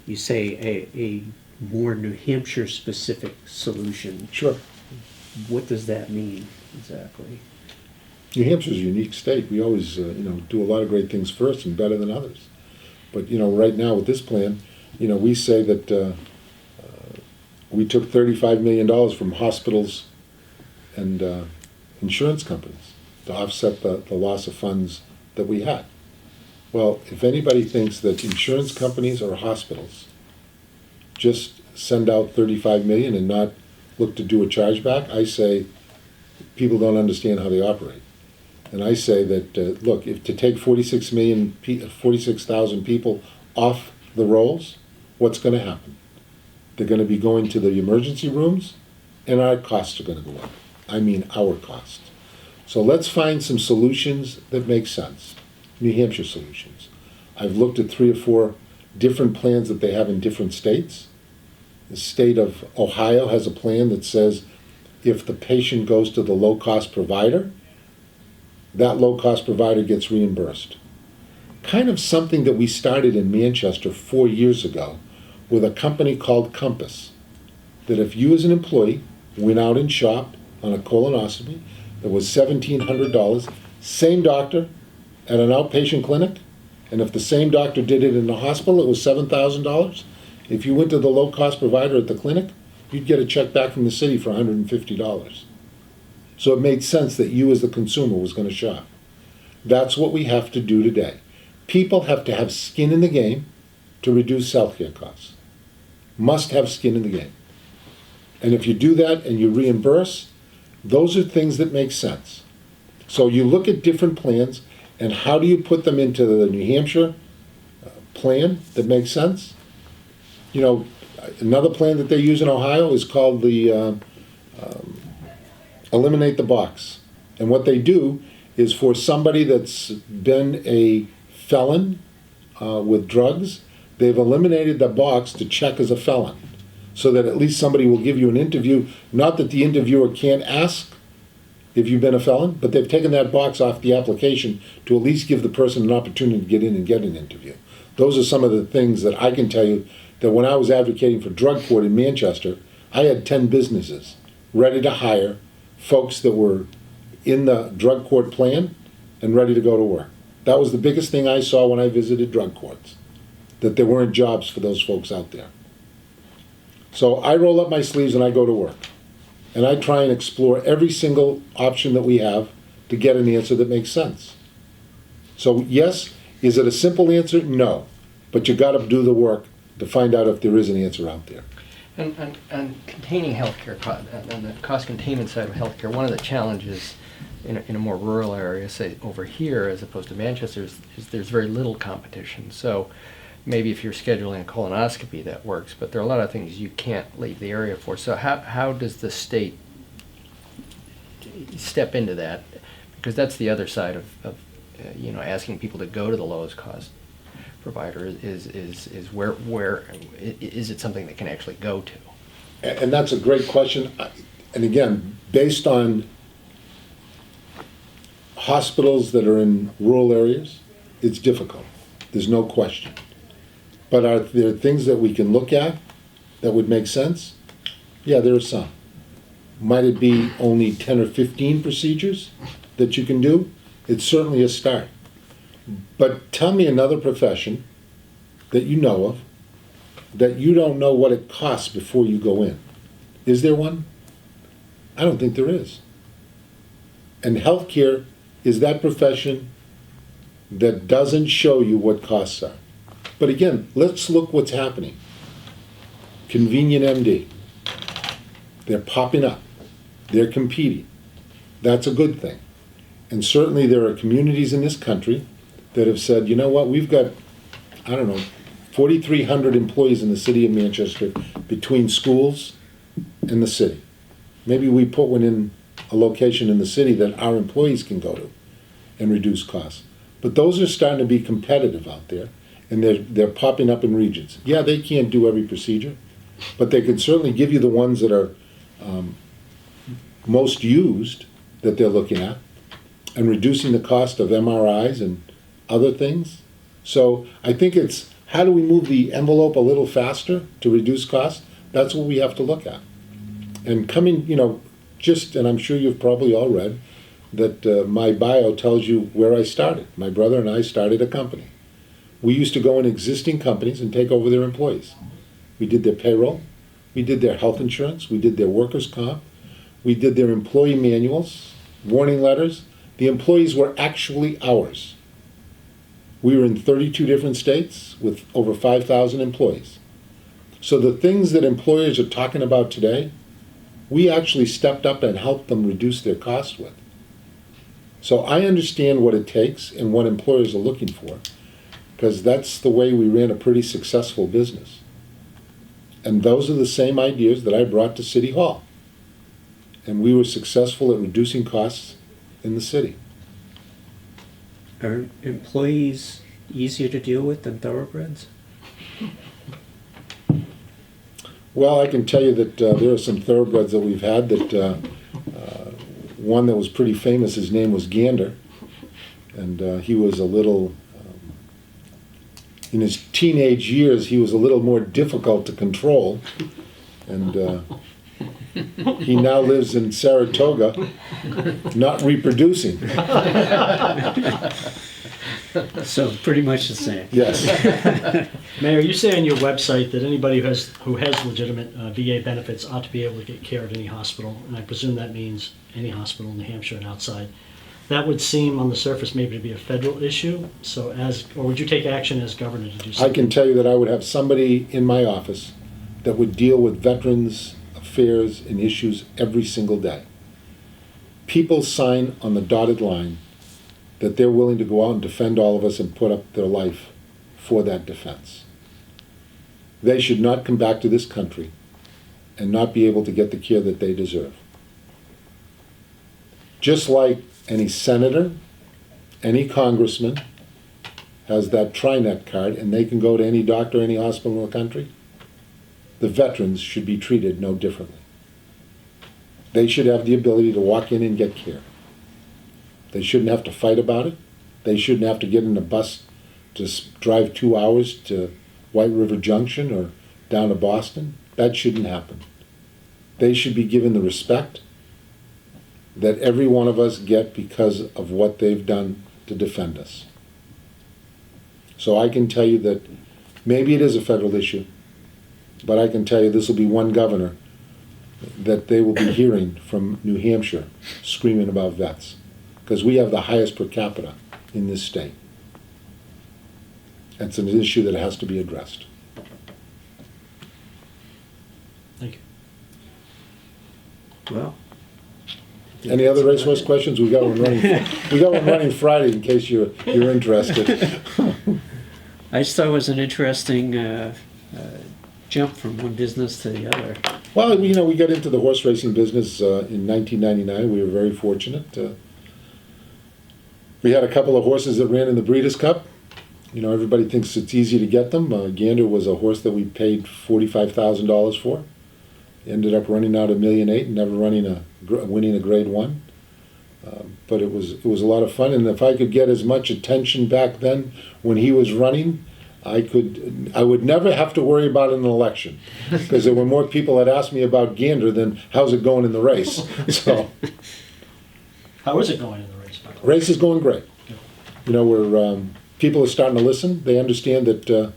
you say, a more New Hampshire specific solution. Sure. What does that mean exactly? New Hampshire's a unique state. We always, do a lot of great things first and better than others. But, right now with this plan, we say that we took $35 million from hospitals and insurance companies to offset the loss of funds that we had. Well, if anybody thinks that insurance companies or hospitals just send out $35 million and not look to do a chargeback, I say people don't understand how they operate. And I say that, look, if to take 46,000 people off the rolls, what's going to happen? They're going to be going to the emergency rooms, and our costs are going to go up. I mean our costs. So let's find some solutions that make sense. New Hampshire solutions. I've looked at 3 or 4 different plans that they have in different states. The state of Ohio has a plan that says if the patient goes to the low-cost provider, that low-cost provider gets reimbursed. Kind of something that we started in Manchester 4 years ago with a company called Compass, that if you as an employee went out and shopped on a colonoscopy that was $1,700, same doctor at an outpatient clinic, and if the same doctor did it in the hospital, it was $7,000. If you went to the low-cost provider at the clinic, you'd get a check back from the city for $150. So it made sense that you as the consumer was going to shop. That's what we have to do today. People have to have skin in the game to reduce healthcare costs. Must have skin in the game. And if you do that and you reimburse, those are things that make sense. So you look at different plans, and how do you put them into the New Hampshire plan that makes sense? Another plan that they use in Ohio is called the Eliminate the Box. And what they do is for somebody that's been a felon with drugs, they've eliminated the box to check as a felon, so that at least somebody will give you an interview. Not that the interviewer can't ask if you've been a felon, but they've taken that box off the application to at least give the person an opportunity to get in and get an interview. Those are some of the things that I can tell you that when I was advocating for drug court in Manchester, I had 10 businesses ready to hire folks that were in the drug court plan and ready to go to work. That was the biggest thing I saw when I visited drug courts. that there weren't jobs for those folks out there. So I roll up my sleeves and I go to work. And I try and explore every single option that we have to get an answer that makes sense. So yes, is it a simple answer? No. But you got to do the work to find out if there is an answer out there. And containing healthcare, on the cost containment side of healthcare, one of the challenges in a more rural area, say over here as opposed to Manchester, is there's very little competition. So maybe if you're scheduling a colonoscopy, that works, but there are a lot of things you can't leave the area for. So how does the state step into that? Because that's the other side of asking people to go to the lowest cost provider is where is it something that can actually go to? And that's a great question. And again, based on hospitals that are in rural areas, it's difficult. There's no question. But are there things that we can look at that would make sense? Yeah, there are some. Might it be only 10 or 15 procedures that you can do? It's certainly a start. But tell me another profession that you know of that you don't know what it costs before you go in. Is there one? I don't think there is. And healthcare is that profession that doesn't show you what costs are. But again, let's look what's happening. Convenient MD. They're popping up. They're competing. That's a good thing. And certainly there are communities in this country that have said, you know what, we've got, 4,300 employees in the city of Manchester between schools and the city. Maybe we put one in a location in the city that our employees can go to and reduce costs. But those are starting to be competitive out there, and they're popping up in regions. Yeah, they can't do every procedure, but they can certainly give you the ones that are most used that they're looking at, and reducing the cost of MRIs and other things. So I think it's, how do we move the envelope a little faster to reduce costs? That's what we have to look at. And coming, and I'm sure you've probably all read, that my bio tells you where I started. My brother and I started a company. We used to go in existing companies and take over their employees. We did their payroll, we did their health insurance, we did their workers' comp, we did their employee manuals, warning letters. The employees were actually ours. We were in 32 different states with over 5,000 employees. So the things that employers are talking about today, we actually stepped up and helped them reduce their costs with. So I understand what it takes and what employers are looking for, because that's the way we ran a pretty successful business. And those are the same ideas that I brought to City Hall. And we were successful at reducing costs in the city. Are employees easier to deal with than thoroughbreds? Well, I can tell you that there are some thoroughbreds that we've had that, one that was pretty famous, his name was Gander, and he was a little, in his teenage years, he was a little more difficult to control, and he now lives in Saratoga, not reproducing. So pretty much the same. Yes. Mayor, you say on your website that anybody who has legitimate VA benefits ought to be able to get care at any hospital, and I presume that means any hospital in New Hampshire and outside. That would seem on the surface maybe to be a federal issue, or would you take action as governor to do something? I can tell you that I would have somebody in my office that would deal with veterans affairs and issues every single day. People sign on the dotted line that they're willing to go out and defend all of us and put up their life for that defense. They should not come back to this country and not be able to get the care that they deserve. Just like any senator, any congressman has that TriNet card and they can go to any doctor, any hospital in the country, the veterans should be treated no differently. They should have the ability to walk in and get care. They shouldn't have to fight about it. They shouldn't have to get in a bus to drive 2 hours to White River Junction or down to Boston. That shouldn't happen. They should be given the respect that every one of us get because of what they've done to defend us. So I can tell you that Maybe it is a federal issue, but I can tell you this will be one governor that they will be hearing from New Hampshire screaming about vets, because we have the highest per capita in this state. It's an issue that has to be addressed. Thank you. Well. Any other racehorse questions? We got one running. We got one running Friday in case you're interested. I just thought it was an interesting jump from one business to the other. Well, we got into the horse racing business in 1999. We were very fortunate. We had a couple of horses that ran in the Breeders' Cup. Everybody thinks it's easy to get them. Gander was a horse that we paid $45,000 for. Ended up running out $1.8 million and never winning a Grade 1. But it was a lot of fun, and if I could get as much attention back then when he was running, I would never have to worry about an election, because there were more people that asked me about Gander than how's it going in the race. So How is it going in the race, by the way? race is going great. People are starting to listen. They understand that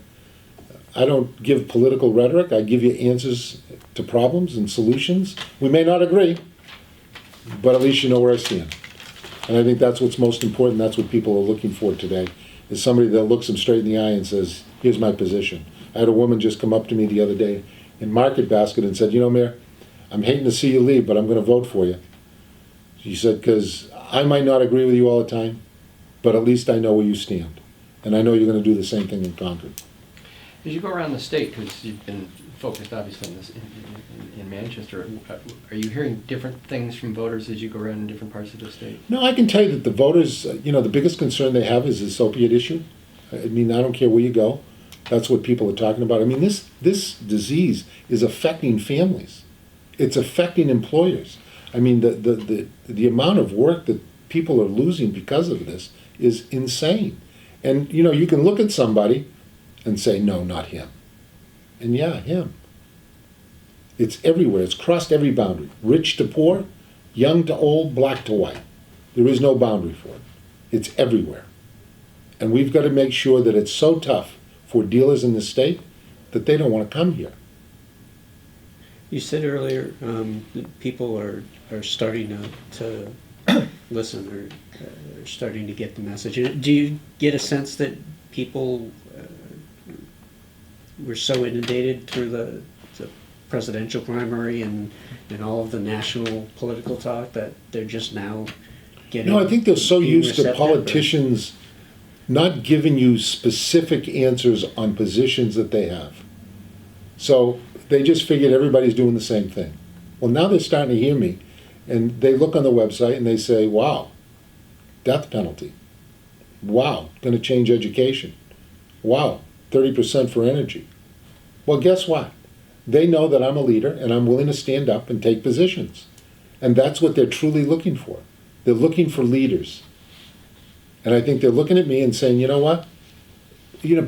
I don't give political rhetoric. I give you answers to problems and solutions. We may not agree, but at least you know where I stand. And I think that's what's most important. That's what people are looking for today, is somebody that looks them straight in the eye and says, here's my position. I had a woman just come up to me the other day in Market Basket and said, Mayor, I'm hating to see you leave, but I'm going to vote for you. She said, because I might not agree with you all the time, but at least I know where you stand. And I know you're going to do the same thing in Concord. As you go around the state, because you've been focused obviously on this in Manchester, are you hearing different things from voters as you go around in different parts of the state? No, I can tell you that the voters, the biggest concern they have is this opiate issue. I don't care where you go. That's what people are talking about. This disease is affecting families. It's affecting employers. The amount of work that people are losing because of this is insane. And, you can look at somebody and say, no, not him. And yeah, him. It's everywhere. It's crossed every boundary. Rich to poor, young to old, black to white. There is no boundary for it. It's everywhere. And we've got to make sure that it's so tough for dealers in the state that they don't want to come here. You said earlier that people are starting to listen, or starting to get the message. Do you get a sense that people were so inundated through the presidential primary and all of the national political talk that they're just now getting? No, I think they're so being used to receptive, politicians not giving you specific answers on positions that they have. So they just figured everybody's doing the same thing. Well, now they're starting to hear me, and they look on the website and they say, wow, death penalty. Wow, going to change education. Wow, 30% for energy. Well, guess what? They know that I'm a leader and I'm willing to stand up and take positions. And that's what they're truly looking for. They're looking for leaders. And I think they're looking at me and saying, you know what?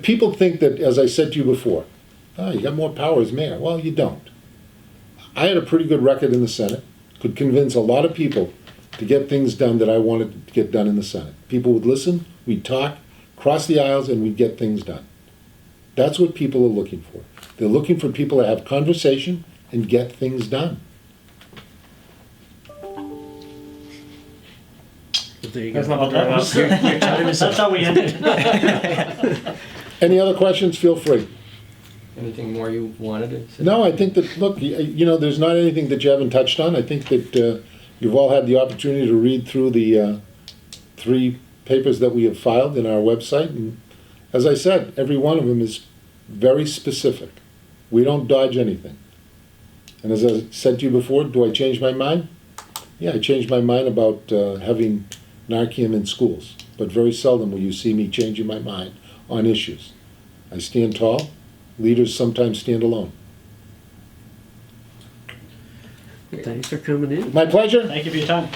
People think that, as I said to you before, you got more power as mayor. Well, you don't. I had a pretty good record in the Senate, could convince a lot of people to get things done that I wanted to get done in the Senate. People would listen, we'd talk, cross the aisles, and we'd get things done. That's what people are looking for. They're looking for people to have conversation and get things done. There you That's go. not the That's drive. that's how we ended. Any other questions? Feel free. Anything more you wanted to say? No, I think that, look, there's not anything that you haven't touched on. I think that you've all had the opportunity to read through the 3 papers that we have filed in our website. And as I said, every one of them is very specific. We don't dodge anything. And as I said to you before, do I change my mind? Yeah, I changed my mind about having Narcan in schools. But very seldom will you see me changing my mind on issues. I stand tall. Leaders sometimes stand alone. Thanks for coming in. My pleasure. Thank you for your time.